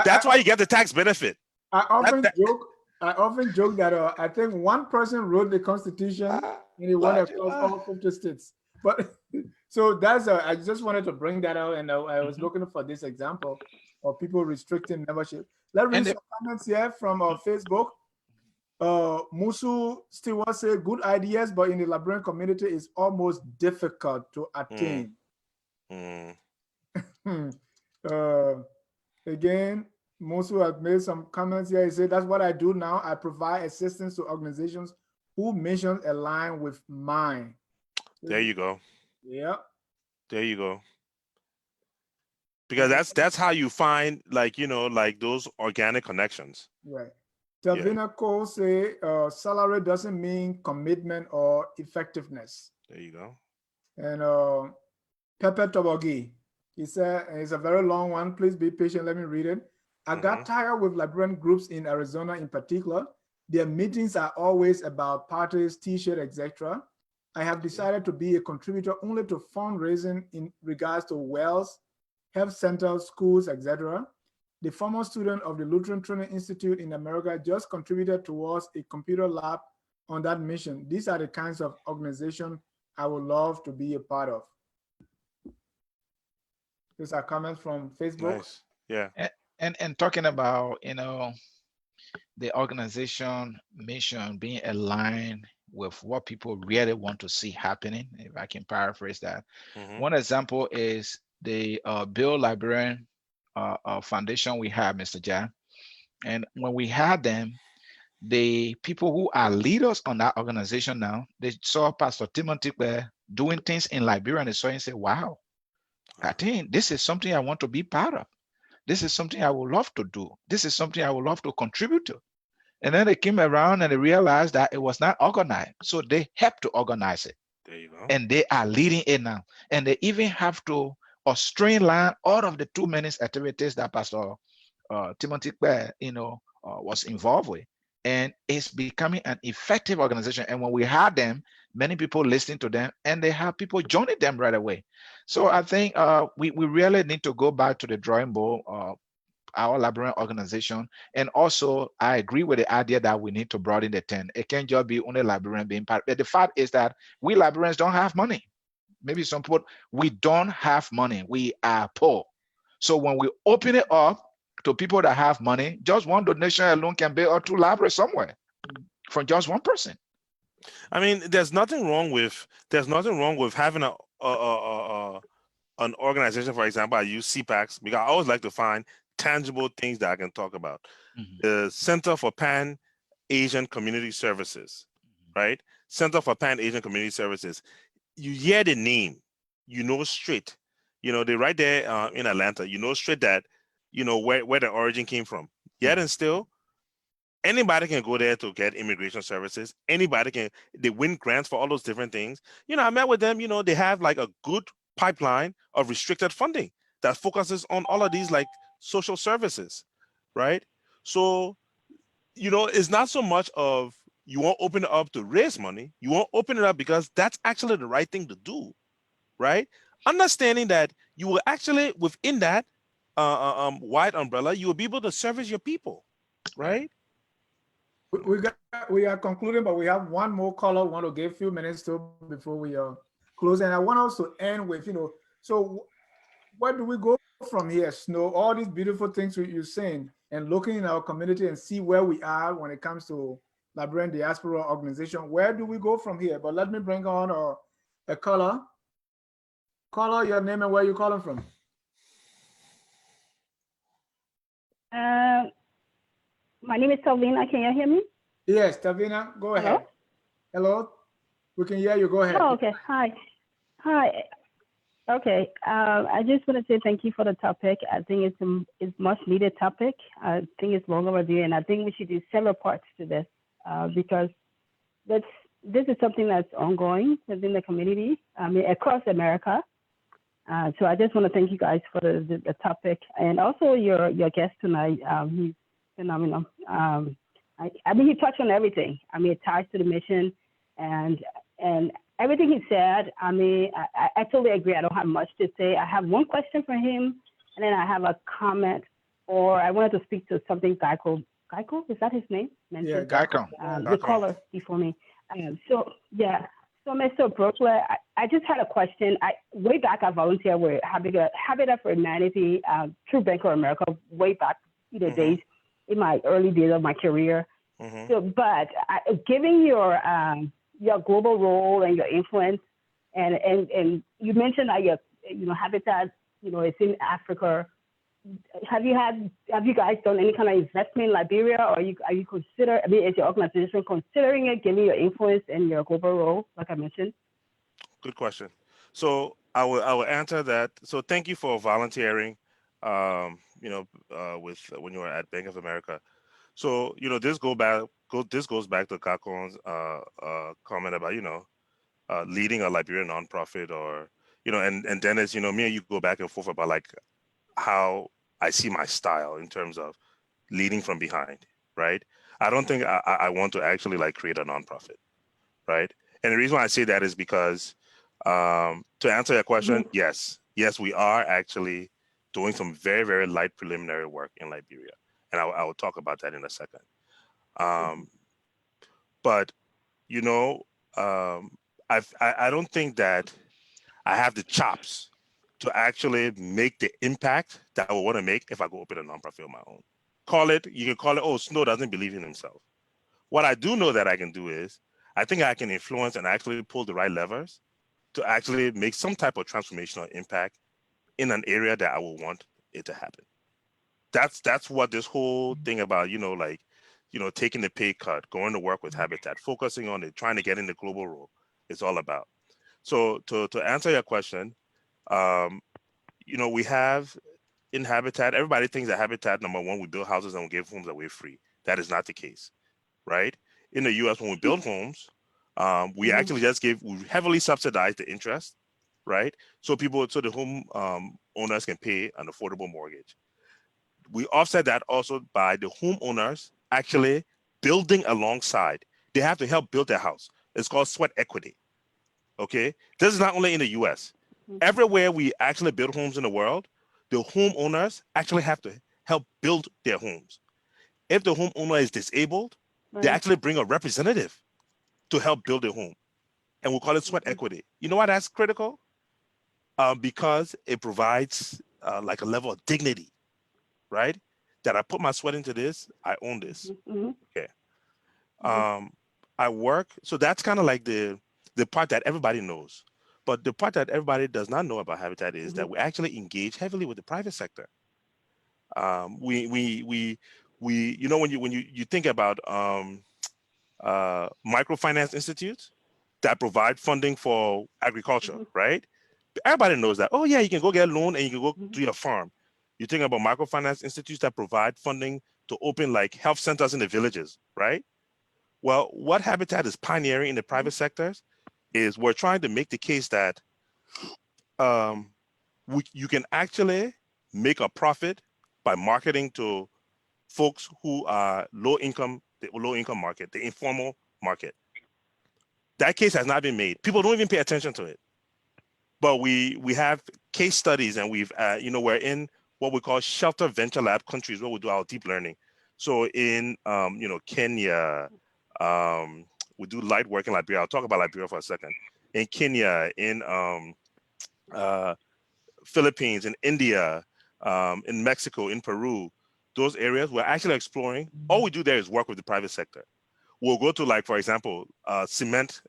that's why you get the tax benefit. I often That- joke. I often joke that I think one person wrote the Constitution and he went across all 50 states. But so that's I just wanted to bring that out, and I was looking for this example of people restricting membership. Let's read And some comments here from Facebook. Musu Stewart say good ideas, but in the Liberian community, it's almost difficult to attain. Again, Musu have made some comments here. He said, that's what I do now. I provide assistance to organizations whose missions align with mine. There you go. Yeah. There you go. Because that's how you find like those organic connections. Right. Tavina Cole say salary doesn't mean commitment or effectiveness. There you go. And Pepe Tobogi, he said, it's a very long one. Please be patient. Let me read it. I got tired with Liberian groups in Arizona in particular. Their meetings are always about parties, t-shirt, etc. I have decided to be a contributor only to fundraising in regards to wells, health centers, schools, etc. The former student of the Lutheran Training Institute in America just contributed towards a computer lab on that mission. These are the kinds of organizations I would love to be a part of. These are comments from Facebook. Nice. Yeah. And talking about, the organization mission being aligned with what people really want to see happening, if I can paraphrase that. One example is the Bill Liberian Foundation we have, Mr. Jan. And when we had them, the people who are leaders on that organization now, they saw Pastor Timothy doing things in Liberia, and they saw and said, wow, I think this is something I want to be part of. This is something I would love to do. This is something I would love to contribute to. And then they came around and they realized that it was not organized. So they helped to organize it. There you go. And they are leading it now. And they even have to streamline all of the 2 minutes activities that Pastor Timothy was involved with. And it's becoming an effective organization. And when we had them, many people listening to them, and they have people joining them right away. So I think we really need to go back to the drawing board, our Liberian organization. And also, I agree with the idea that we need to broaden the tent. It can't just be only Liberian being part. But the fact is that we Liberians don't have money. Maybe some people, we don't have money. We are poor. So when we open it up to people that have money, just one donation alone can build or 2 libraries somewhere from just one person. I mean, there's nothing wrong with having an organization. For example, I use CPACs because I always like to find tangible things that I can talk about. The Center for Pan-Asian Community Services, right? Center for Pan-Asian Community Services. You hear the name, straight. They're right there in Atlanta. Straight that, where the origin came from. Yet and still, anybody can go there to get immigration services. They win grants for all those different things. I met with them, they have like a good pipeline of restricted funding that focuses on all of these like social services, right? So, it's not so much of you won't open it up to raise money. You won't open it up because that's actually the right thing to do, right? Understanding that you will actually, within that wide umbrella, you will be able to service your people, right? We are concluding, but we have one more caller. We want to give a few minutes to before we close. And I want us to end with, so where do we go from here, Snow? All these beautiful things you're saying and looking in our community and see where we are when it comes to Liberian Diaspora Organization. Where do we go from here? But let me bring on a caller. Caller, your name and where you calling from? My name is Tavina. Can you hear me? Yes, Tavina, go ahead. Hello? We can hear you. Go ahead. Oh, okay. Hi. Okay. I just want to say thank you for the topic. I think it's much needed topic. I think it's long overdue, and I think we should do several parts to this because this is something that's ongoing within the community. I mean, across America. So I just want to thank you guys for the topic, and also your guest tonight. He's phenomenal. I mean, he touched on everything. I mean, it ties to the mission, and everything he said. I mean, I totally agree. I don't have much to say. I have one question for him, and then I have a comment, or I wanted to speak to something Geico. Geico, is that his name? Yeah, Geico. The caller before me. So Mr. Bropleh, I just had a question. Way back, I volunteered with Habitat for Humanity through Bank of America. Way back, days in my early days of my career. So, but given your global role and your influence, and you mentioned that your Habitat, it's in Africa. Have you guys done any kind of investment in Liberia, or are you consider? I mean, is your organization considering it, given your influence and your global role, like I mentioned? Good question. So I will answer that. So thank you for volunteering. With when you were at Bank of America. So this goes back to Kakon's comment about leading a Liberian nonprofit, or and Dennis, me and you go back and forth about like how I see my style in terms of leading from behind, right? I don't think I want to actually like create a nonprofit, right? And the reason why I say that is because to answer your question, yes, we are actually doing some very, very light preliminary work in Liberia, and I will talk about that in a second. But I don't think that I have the chops to actually make the impact that I would want to make if I go open a nonprofit on my own. You can call it, oh, Snow doesn't believe in himself. What I do know that I can do is, I think I can influence and actually pull the right levers to actually make some type of transformational impact in an area that I will want it to happen. That's what this whole thing about, taking the pay cut, going to work with Habitat, focusing on it, trying to get in the global role is all about. So to answer your question, we have in Habitat, everybody thinks that Habitat, number one, we build houses and we give homes away free. That is not the case, right? In the US, when we build homes, we actually we heavily subsidize the interest, right? So the home owners can pay an affordable mortgage. We offset that also by the homeowners actually building alongside. They have to help build their house. It's called sweat equity. Okay, this is not only in the US. Everywhere we actually build homes in the world, the homeowners actually have to help build their homes. If the homeowner is disabled, they actually bring a representative to help build a home. And we call it sweat equity. You know why that's critical? Because it provides like a level of dignity, right? That I put my sweat into this, I own this. Okay. I work, so that's kind of like the part that everybody knows. But the part that everybody does not know about Habitat is that we actually engage heavily with the private sector. We when you think about microfinance institutes that provide funding for agriculture, right? Everybody knows that. Oh yeah, you can go get a loan and you can go to your farm. You think about microfinance institutes that provide funding to open like health centers in the villages, right? Well, what Habitat is pioneering in the private sectors is we're trying to make the case that you can actually make a profit by marketing to folks who are low income market, the informal market. That case has not been made. People don't even pay attention to it. But we have case studies, and we've we're in what we call shelter venture lab countries where we do our deep learning. So in Kenya, we do light work in Liberia. I'll talk about Liberia for a second. In Kenya, in Philippines, in India, in Mexico, in Peru, those areas we're actually exploring. All we do there is work with the private sector. We'll go to, like, for example, a cement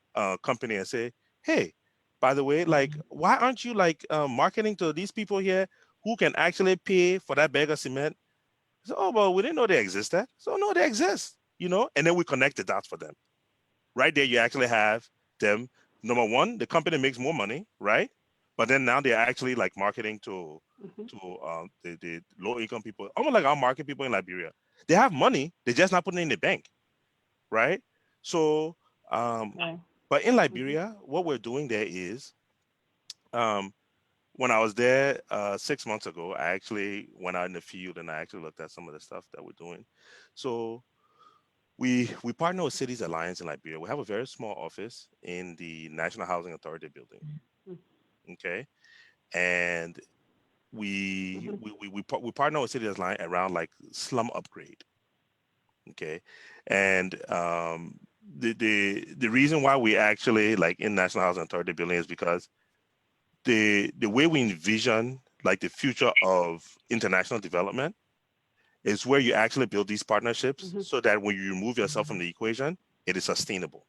company and say, hey, by the way, like, why aren't you like marketing to these people here who can actually pay for that bag of cement? So, oh, well, we didn't know they existed. So no, they exist, and then we connect the dots for them. Right there, you actually have them. Number one, the company makes more money, right? but then now they're actually like marketing to the low income people, almost like our market people in Liberia. They have money, they're just not putting it in the bank, right? So, but in Liberia, what we're doing there is, when I was there 6 months ago, I actually went out in the field and I actually looked at some of the stuff that we're doing. So we partner with Cities Alliance in Liberia. We have a very small office in the National Housing Authority building. Okay, and we partner with Cities Alliance around like slum upgrade. Okay, and the reason why we actually like in National Housing Authority building is because the way we envision like the future of international development is where you actually build these partnerships so that when you remove yourself from the equation, it is sustainable.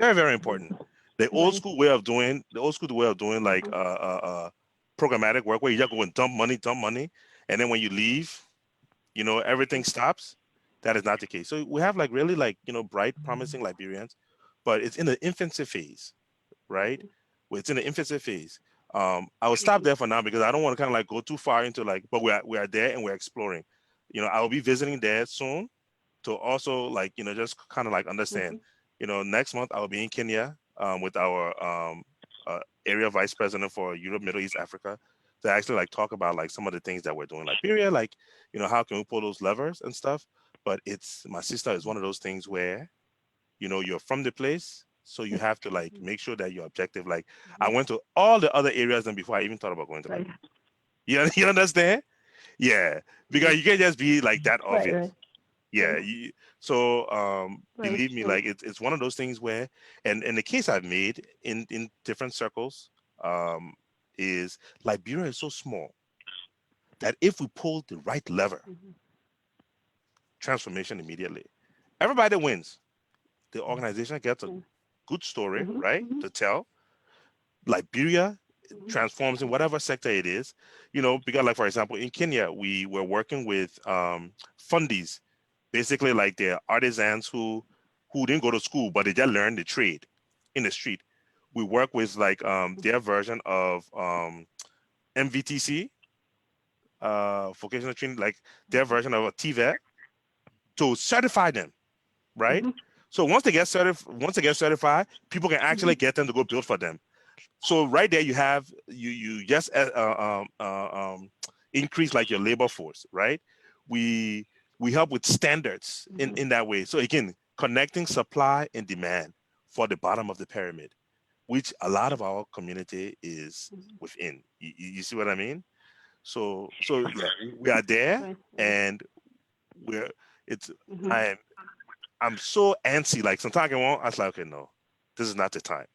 Very, very important. The old school way of doing like programmatic work where you just go and dump money, and then when you leave, everything stops. That is not the case. So we have like really like bright, promising Liberians, but it's in the infancy phase, right? Well, it's in the infancy phase. I will stop there for now because I don't want to kind of like go too far into like, but we are there and we're exploring. I will be visiting there soon to also like just kind of like understand. Next month I will be in Kenya with our area vice president for Europe, Middle East, Africa to actually like talk about like some of the things that we're doing in Liberia, like how can we pull those levers and stuff. But my sister is one of those things where you're from the place, so you have to like make sure that you're objective. Like I went to all the other areas than before I even thought about going to Liberia. You understand? Yeah, because you can't just be like that obvious. Yeah. Believe me, like it's one of those things where, and the case I've made in different circles, is Liberia is so small that if we pull the right lever, transformation immediately. Everybody wins. The organization gets a good story, right, to tell. Liberia transforms in whatever sector it is, because like for example in Kenya we were working with fundies, basically like they're artisans who didn't go to school but they just learned the trade in the street. We work with like their version of MVTC, vocational training, like their version of a TVET, to certify them, right? So once they get certified, people can actually get them to go build for them. So right there, you just increase like your labor force, right? We help with standards in that way. So again, connecting supply and demand for the bottom of the pyramid, which a lot of our community is within. You see what I mean? So yeah, we are there, and I'm so antsy. Like sometimes I was like, okay, no, this is not the time.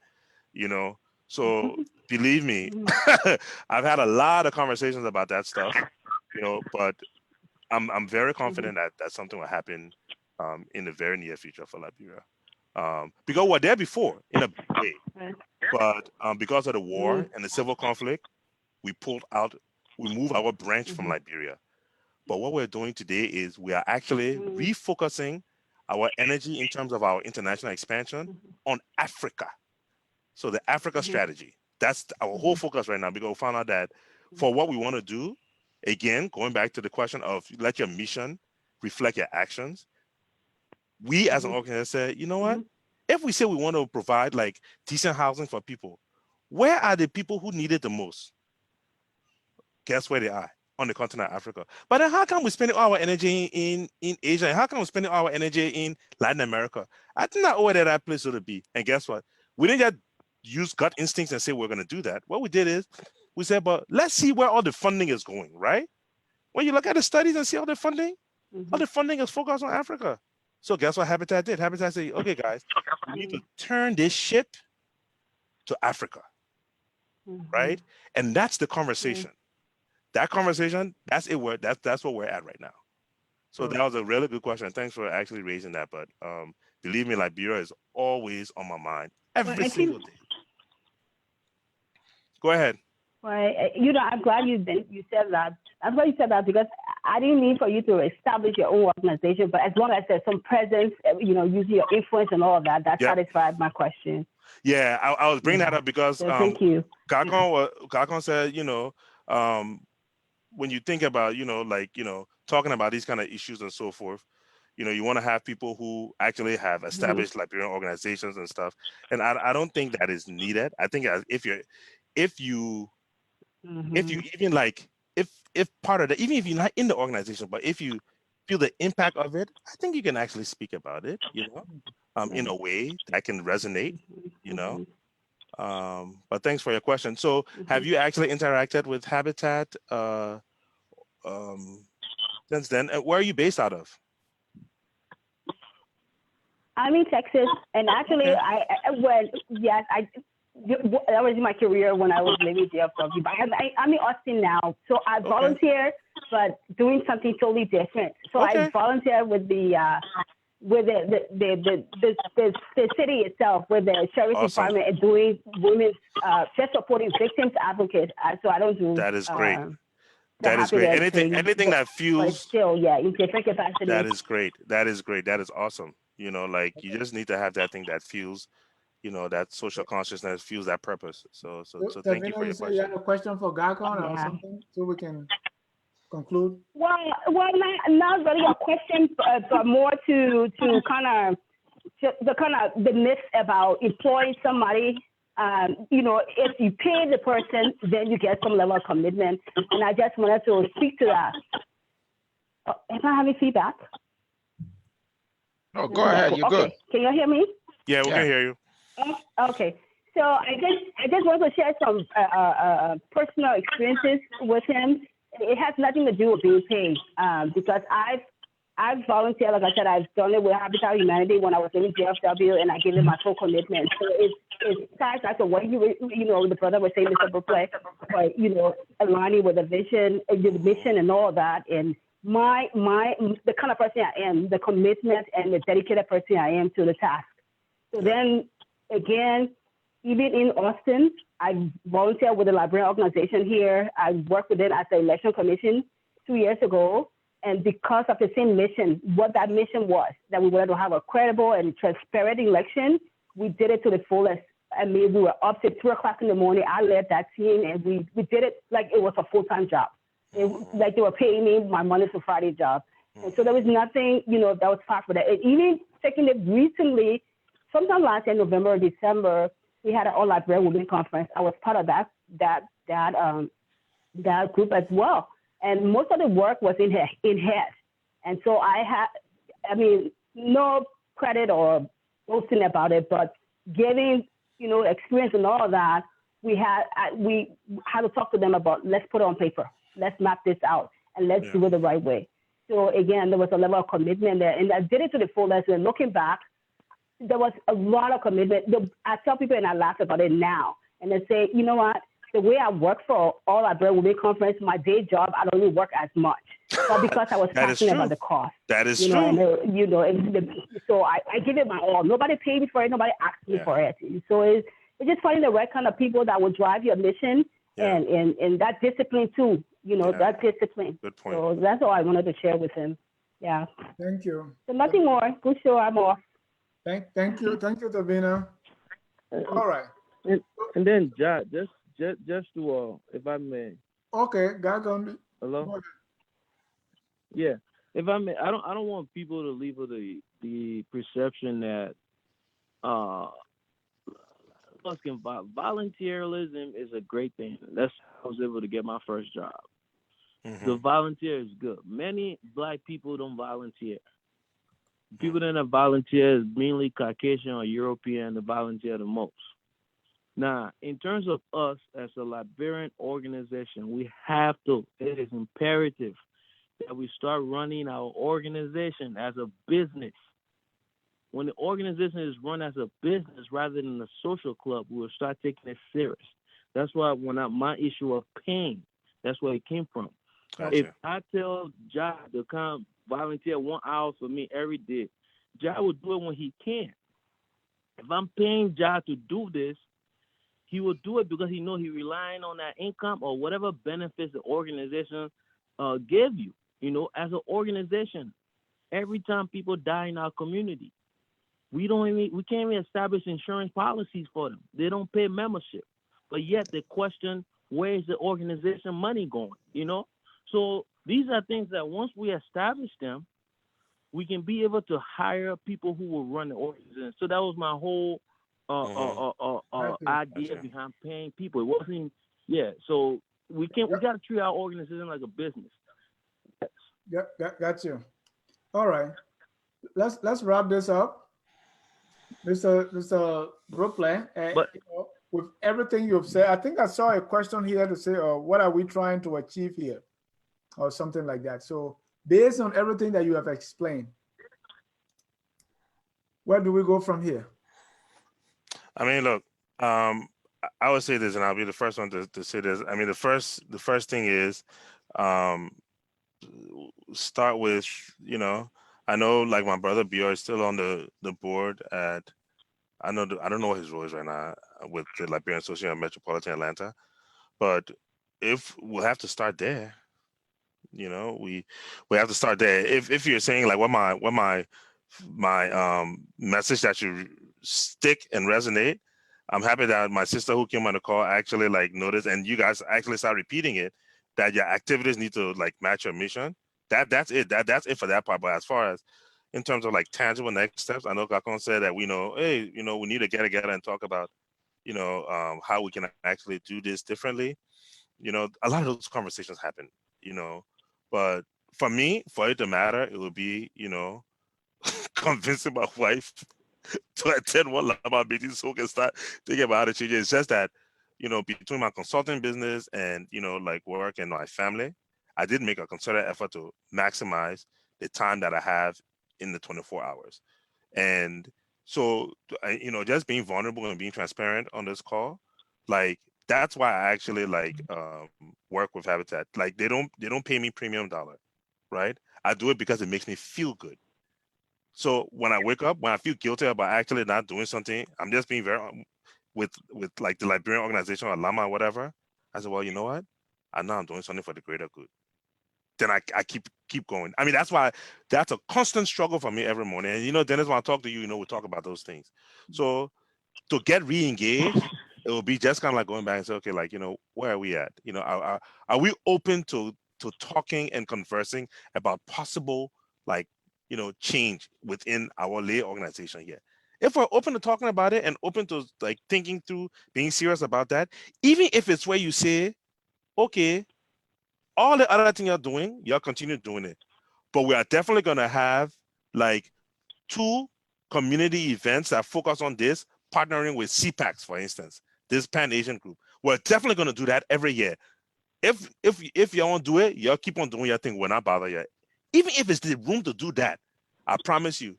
So believe me, I've had a lot of conversations about that stuff, but I'm very confident that that's something will happen in the very near future for Liberia. Because we're there before in a big way, but because of the war and the civil conflict, we moved our branch from Liberia. But what we're doing today is we are actually refocusing our energy in terms of our international expansion on Africa. So the Africa strategy, that's our whole focus right now, because we found out that for what we want to do, again, going back to the question of let your mission reflect your actions, we as an organization say, you know what? If we say we want to provide like decent housing for people, where are the people who need it the most? Guess where they are? On the continent of Africa. But then how come we're spending all our energy in Asia? And how come we're spending all our energy in Latin America? I think not over there that place ought to be. And guess what? We didn't just use gut instincts and say we're going to do that. What we did is we said, but let's see where all the funding is going, right? When you look at the studies and see all the funding is focused on Africa. So guess what Habitat did? Habitat said, okay, guys, we need to turn this ship to Africa, right? And that's the conversation. That conversation, that's it. That's what we're at right now. So that was a really good question. Thanks for actually raising that. But believe me, Liberia is always on my mind every single day. Go ahead. Right. You know, I'm glad you said that. I'm glad you said that because I didn't mean for you to establish your own organization, but as long as there's some presence, you know, using your influence and all of that, that satisfied my question. Yeah, I was bringing that up because so thank you. Gakon said, you know, when you think about, you know, like, you know, talking about these kind of issues and so forth, you know, you want to have people who actually have established Liberian organizations and stuff. And I don't think that is needed. I think if you even like, if part of the, even if you're not in the organization, but if you feel the impact of it, I think you can actually speak about it, you know, in a way that can resonate, you know. But thanks for your question. So have you actually interacted with Habitat since then? And where are you based out of? I'm in Texas, and actually, that was my career when I was living in DFW. But I'm in Austin now, so I volunteer, but doing something totally different. So I volunteer with the city itself, with the sheriff's department, and doing women's just supporting victims advocates. So I don't do. That is great. That is great. Anything that fuels. Still, in different capacity. That is great. That is great. That is awesome. You know, like you just need to have that thing that fuels, you know, that social consciousness, fuels that purpose. So thank you for your question. You had a question for Gakon or something, so we can conclude. Well, not really a question, but more to kind of the myth about employing somebody. You know, if you pay the person, then you get some level of commitment. And I just wanted to speak to that. Am I having feedback? Oh, go ahead. You're good. Can you hear me? Yeah, we can hear you. Okay. So I just want to share some personal experiences with him. It has nothing to do with being paid because I've volunteered, like I said, I've done it with Habitat Humanity when I was in DFW, and I gave it my full commitment. So it's ties back to what you know, the brother was saying, Mr. Bropleh, but, you know, aligning with the vision, the mission and all that. And the kind of person I am, the commitment and the dedicated person I am to the task. So then again, even in Austin, I volunteered with the Liberian organization here. I worked with it as the election commission 2 years ago. And because of the same mission, what that mission was, that we wanted to have a credible and transparent election, we did it to the fullest. I mean, we were up to 2 o'clock in the morning. I led that team, and we did it like it was a full-time job. Like they were paying me my Monday to Friday job. And so there was nothing, you know, that was far from that. And even taking it recently, sometime last year, November or December, we had an all Liberian Women Conference. I was part of that group as well. And most of the work was in head. And so no credit or boasting about it, but giving, you know, experience and all of that, we had to talk to them about, let's put it on paper. Let's map this out and let's do it the right way. So again, there was a level of commitment there, and I did it to the fullest. And looking back, there was a lot of commitment. I tell people, and I laugh about it now, and they say, you know what? The way I work for All Liberian Women Conference, my day job, I don't even work as much. But because I was passionate about the cause. That is true. So I give it my all. Nobody paid me for it. Nobody asked me for it. So it's just finding the right kind of people that will drive your mission and that discipline too. You know, that discipline. Good point. So that's all I wanted to share with him. Yeah. Thank you. So nothing more. Good show. I'm off. Thank you, Davina. All right. And then, just to, if I may. Okay, Gakon. Hello. Yeah, if I may, I don't want people to leave with the perception that volunteerism is a great thing. That's how I was able to get my first job. Mm-hmm. The volunteer is good. Many Black people don't volunteer. People that volunteer is mainly Caucasian or European that volunteer the most. Now, in terms of us as a Liberian organization, it is imperative that we start running our organization as a business. When the organization is run as a business rather than a social club, we will start taking it serious. That's why my issue of pain, that's where it came from. Gotcha. If I tell Ja to come volunteer 1 hour for me every day, Ja will do it when he can. If I'm paying Ja to do this, he will do it because he know he relying on that income or whatever benefits the organization give you. You know, as an organization, every time people die in our community, we can't even establish insurance policies for them. They don't pay membership, but yet they question where is the organization money going. You know, so these are things that once we establish them, we can be able to hire people who will run the organization. So that was my whole idea behind paying people. It wasn't, So we got to treat our organization like a business. Got you. All right, let's wrap this up, Mr. Bropleh. But with everything you've said, I think I saw a question here to say, what are we trying to achieve here, or something like that. So based on everything that you have explained, where do we go from here? I mean, look, I would say this, and I'll be the first one to say this. I mean, the first thing is, start with, I know like my brother Bior is still on the board at, I don't know what his role is right now with the Liberian Association of Metropolitan Atlanta, but if we'll have to start there, we have to start there. If you're saying like what my message that should stick and resonate, I'm happy that my sister who came on the call actually like noticed, and you guys actually start repeating it, that your activities need to like match your mission. That's it. That's it for that part. But as far as in terms of like tangible next steps, I know Kakon said that we know, hey, we need to get together and talk about, how we can actually do this differently. A lot of those conversations happen, but for me, for it to matter, it would be, convincing my wife to attend one Lama meeting so we can start thinking about how to change it. It's just that, between my consulting business and, like work and my family, I did make a concerted effort to maximize the time that I have in the 24 hours. And so, just being vulnerable and being transparent on this call, like, that's why I actually like work with Habitat. Like they don't pay me premium dollar, right? I do it because it makes me feel good. So when I wake up, when I feel guilty about actually not doing something, I'm just being very with like the Liberian organization or Lama or whatever. I said, well, you know what? I know I'm doing something for the greater good. Then I keep going. I mean, that's why that's a constant struggle for me every morning. And Dennis, when I talk to you, we talk about those things. So to get re-engaged, it will be just kind of like going back and say, okay, like, where are we at? Are we open to talking and conversing about possible like, change within our lay organization here? If we're open to talking about it and open to like thinking through, being serious about that, even if it's where you say, okay, all the other thing you're doing, you'll continue doing it. But we are definitely going to have like 2 community events that focus on this, partnering with CPACs, for instance, this Pan-Asian group. We're definitely going to do that every year. If you want to do it, you'll keep on doing your thing. We're not bothered yet. Even if it's the room to do that, I promise you,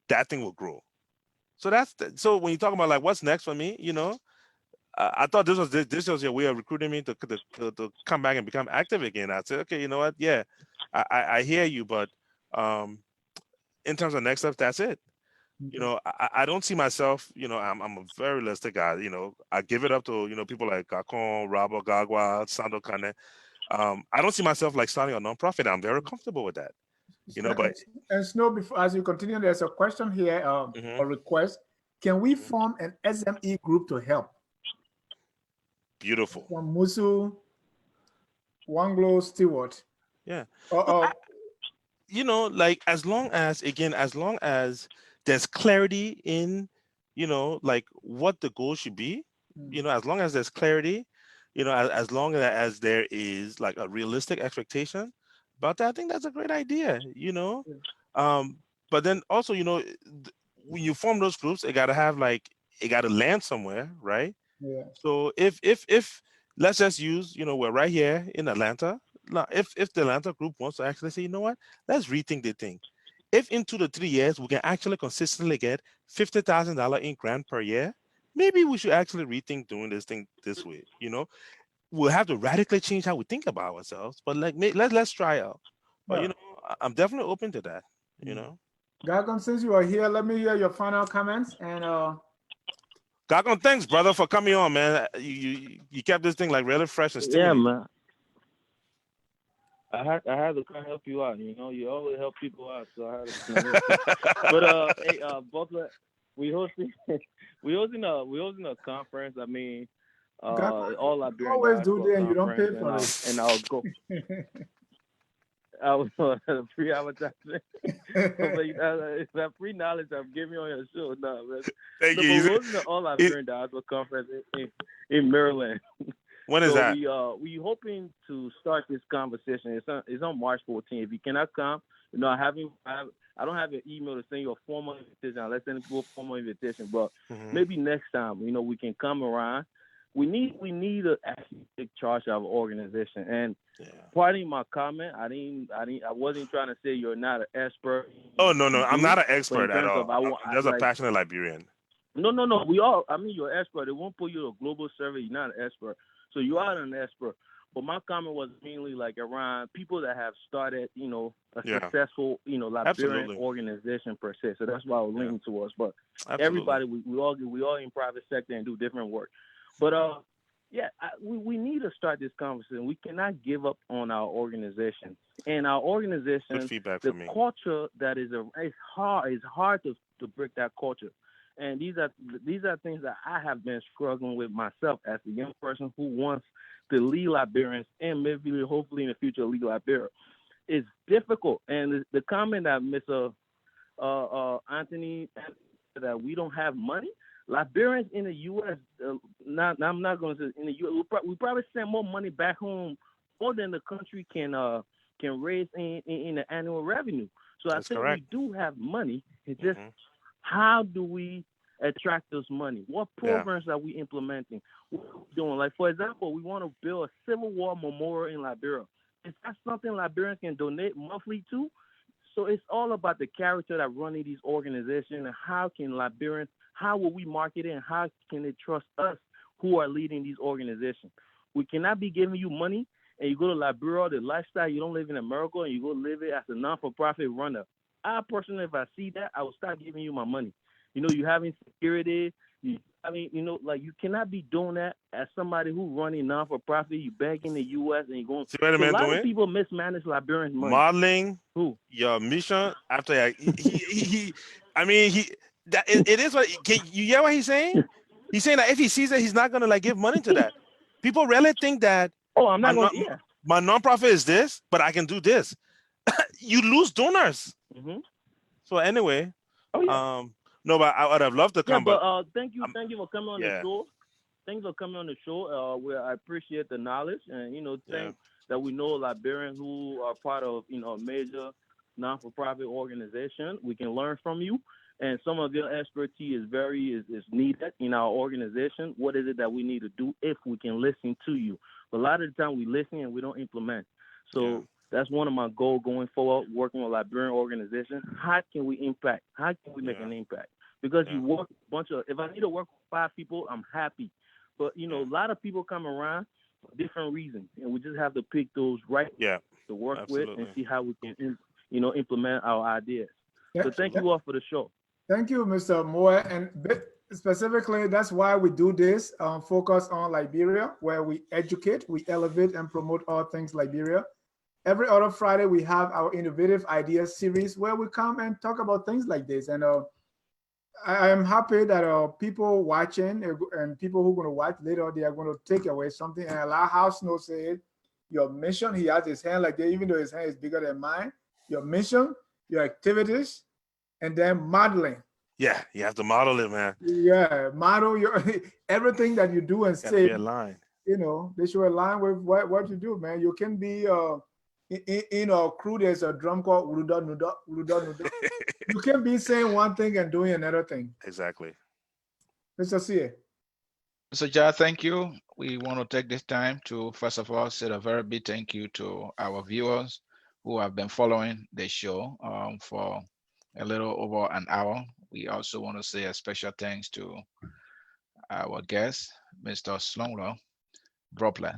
that thing will grow. So so when you talk about like what's next for me, I thought this was your way of recruiting me to come back and become active again. I said, okay, you know what? Yeah, I hear you, but in terms of next steps, that's it. I don't see myself, I'm a very realistic guy. I give it up to, people like Kakon, Rabo Gagwa, Sando Kane. I don't see myself like starting a nonprofit. I'm very comfortable with that. But and Snow, before as you continue, there's a question here, a request. Can we form an SME group to help? Beautiful. From Musu, Wanglo, Stewart. Yeah. Like as long as there's clarity in, like what the goal should be, as long as there's clarity, as long as there is like a realistic expectation, but I think that's a great idea, but then also, when you form those groups, it got to land somewhere, right? Yeah. So if let's just use, we're right here in Atlanta. Now, if the Atlanta group wants to actually say, you know what, let's rethink the thing. If in 2 to 3 years we can actually consistently get $50,000 in grant per year, maybe we should actually rethink doing this thing this way. We'll have to radically change how we think about ourselves, but like let's try out. But I'm definitely open to that. Gagon, since you are here, let me hear your final comments and Gagon, thanks, brother, for coming on, man. You kept this thing like really fresh and Yeah, stimulating. man. I had to kind of help you out. You know, you always help people out, so I had to. But hey, Bropleh, we hosting we hosting a conference. I mean, God, all you Liberian always do Diaspora that and you don't pay Conference, for and I'll go. I was free advertising. That free knowledge I'm giving you on your show, no, man. Thank No, you. but we're hosting the all Liberian Diaspora Conference in Maryland. When is So that? we hoping to start this conversation. It's on March 14th. If you cannot come, you know, I don't have your email to send you a formal invitation. I'll send people a formal invitation, but maybe next time, you know, we can come around. We need to actually take charge of our organization. And pardon my comment, I wasn't trying to say you're not an expert. Oh no, I'm not an expert at all. I'm just a like, passionate Liberian. No. We all. I mean, you're an expert. They won't put you in a global survey. You're not an expert. So you are an expert. But my comment was mainly like around people that have started, you know, a successful, you know, Liberian organization per se. So that's why I was leaning towards. But everybody, we all in private sector and do different work. But we need to start this conversation. We cannot give up on our organization. And our organization, the culture that is it's hard to break that culture. And these are things that I have been struggling with myself as a young person who wants to lead Liberians and maybe hopefully in the future lead Liberia. It's difficult. And the comment that Mr. Anthony that we don't have money, Liberians in the U.S. I'm not going to say in the U.S. We probably send more money back home more than the country can raise in the annual revenue. So I think we do have money. It's just how do we attract this money? What programs are we implementing? What are we doing? Like, for example, we want to build a Civil War memorial in Liberia. Is that something Liberians can donate monthly to? So it's all about the character that running these organizations and how will we market it and how can they trust us who are leading these organizations? We cannot be giving you money and you go to Liberia, the lifestyle, you don't live in America, and you go live it as a non-for-profit runner. I personally, if I see that, I will start giving you my money. You know, you having security. You cannot be doing that as somebody who running non-for-profit. You back in the U.S. and you're going. See what a lot of people mismanage Liberian money. Modeling your mission after it is what you hear what he's saying? He's saying that if he sees it, he's not gonna give money to that. People really think that. Oh, I'm not going. My nonprofit is this, but I can do this. You lose donors. So anyway, no, but I would have loved to come. But thank you for coming on the show. Thanks for coming on the show. Where I appreciate the knowledge, and that we know Liberians who are part of a major non-for-profit organization. We can learn from you, and some of your expertise is needed in our organization. What is it that we need to do if we can listen to you? But a lot of the time we listen and we don't implement. So that's one of my goals going forward, working with Liberian organizations. How can we impact? How can we make an impact? Because you work if I need to work with 5 people, I'm happy. But, a lot of people come around for different reasons, and we just have to pick those to work with and see how we can, implement our ideas. So thank you all for the show. Thank you, Mr. Moore. And specifically, that's why we do this, focus on Liberia, where we educate, we elevate, and promote all things Liberia. Every other Friday, we have our Innovative Ideas series where we come and talk about things like this. And I am happy that people watching and people who are going to watch later, they are going to take away something. And like how Snow said, your mission, he has his hand like that, even though his hand is bigger than mine, your mission, your activities, and then modeling. Yeah, you have to model it, man. Yeah, model your everything that you do and say. Be aligned. They should align with what you do, man. You can be in our crew, there's a drum called Ruda Nuda, Ruda Nuda. You can be saying one thing and doing another thing. Exactly. Mr. C. Mr. Ja, thank you. We want to take this time to, first of all, say a very big thank you to our viewers who have been following the show for a little over an hour. We also want to say a special thanks to our guest, Mr. Snorwlor Bropleh.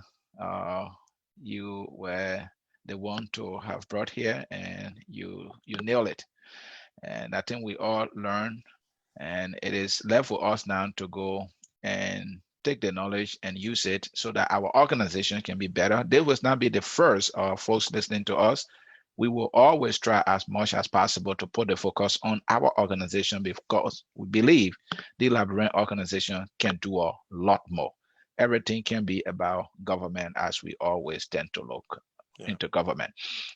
You were the one to have brought here, and you nailed it. And I think we all learn, and it is left for us now to go and take the knowledge and use it so that our organization can be better. They will not be the first folks listening to us. We will always try as much as possible to put the focus on our organization because we believe the Liberian organization can do a lot more. Everything can be about government as we always tend to look into government.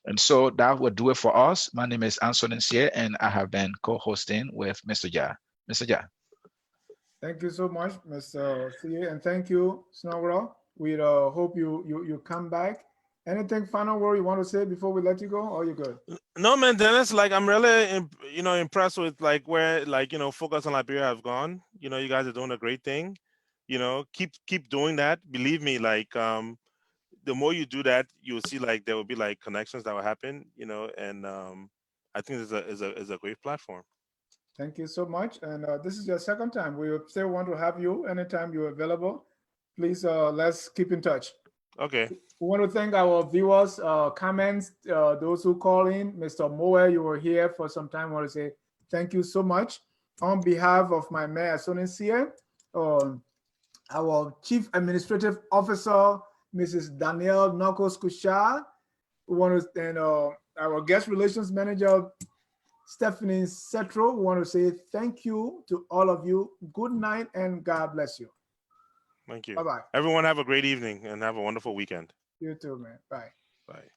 And so that will do it for us. My name is Anson Nsieh, and I have been co-hosting with Mr. Ja. Mr. Ja. Thank you so much, Mr. CA, and thank you, Snorwlor. We hope you come back. Anything final word you want to say before we let you go, or you good? No, man, Dennis, like I'm really, impressed with like where Focus on Liberia have gone. You guys are doing a great thing. Keep doing that. Believe me, like the more you do that, you'll see like there will be like connections that will happen. And I think is a great platform. Thank you so much. And this is your second time. We still want to have you anytime you're available. Please, let's keep in touch. Okay. We want to thank our viewers, comments, those who call in. Mr. Moe, you were here for some time. I want to say thank you so much. On behalf of my mayor, Anson Nsieh, our Chief Administrative Officer, Mrs. Danielle Nokos Kushar, we want to thank our Guest Relations Manager, Stephanie Setro. We want to say thank you to all of you. Good night and God bless you. Thank you. Bye-bye. Everyone have a great evening and have a wonderful weekend. You too, man. Bye. Bye.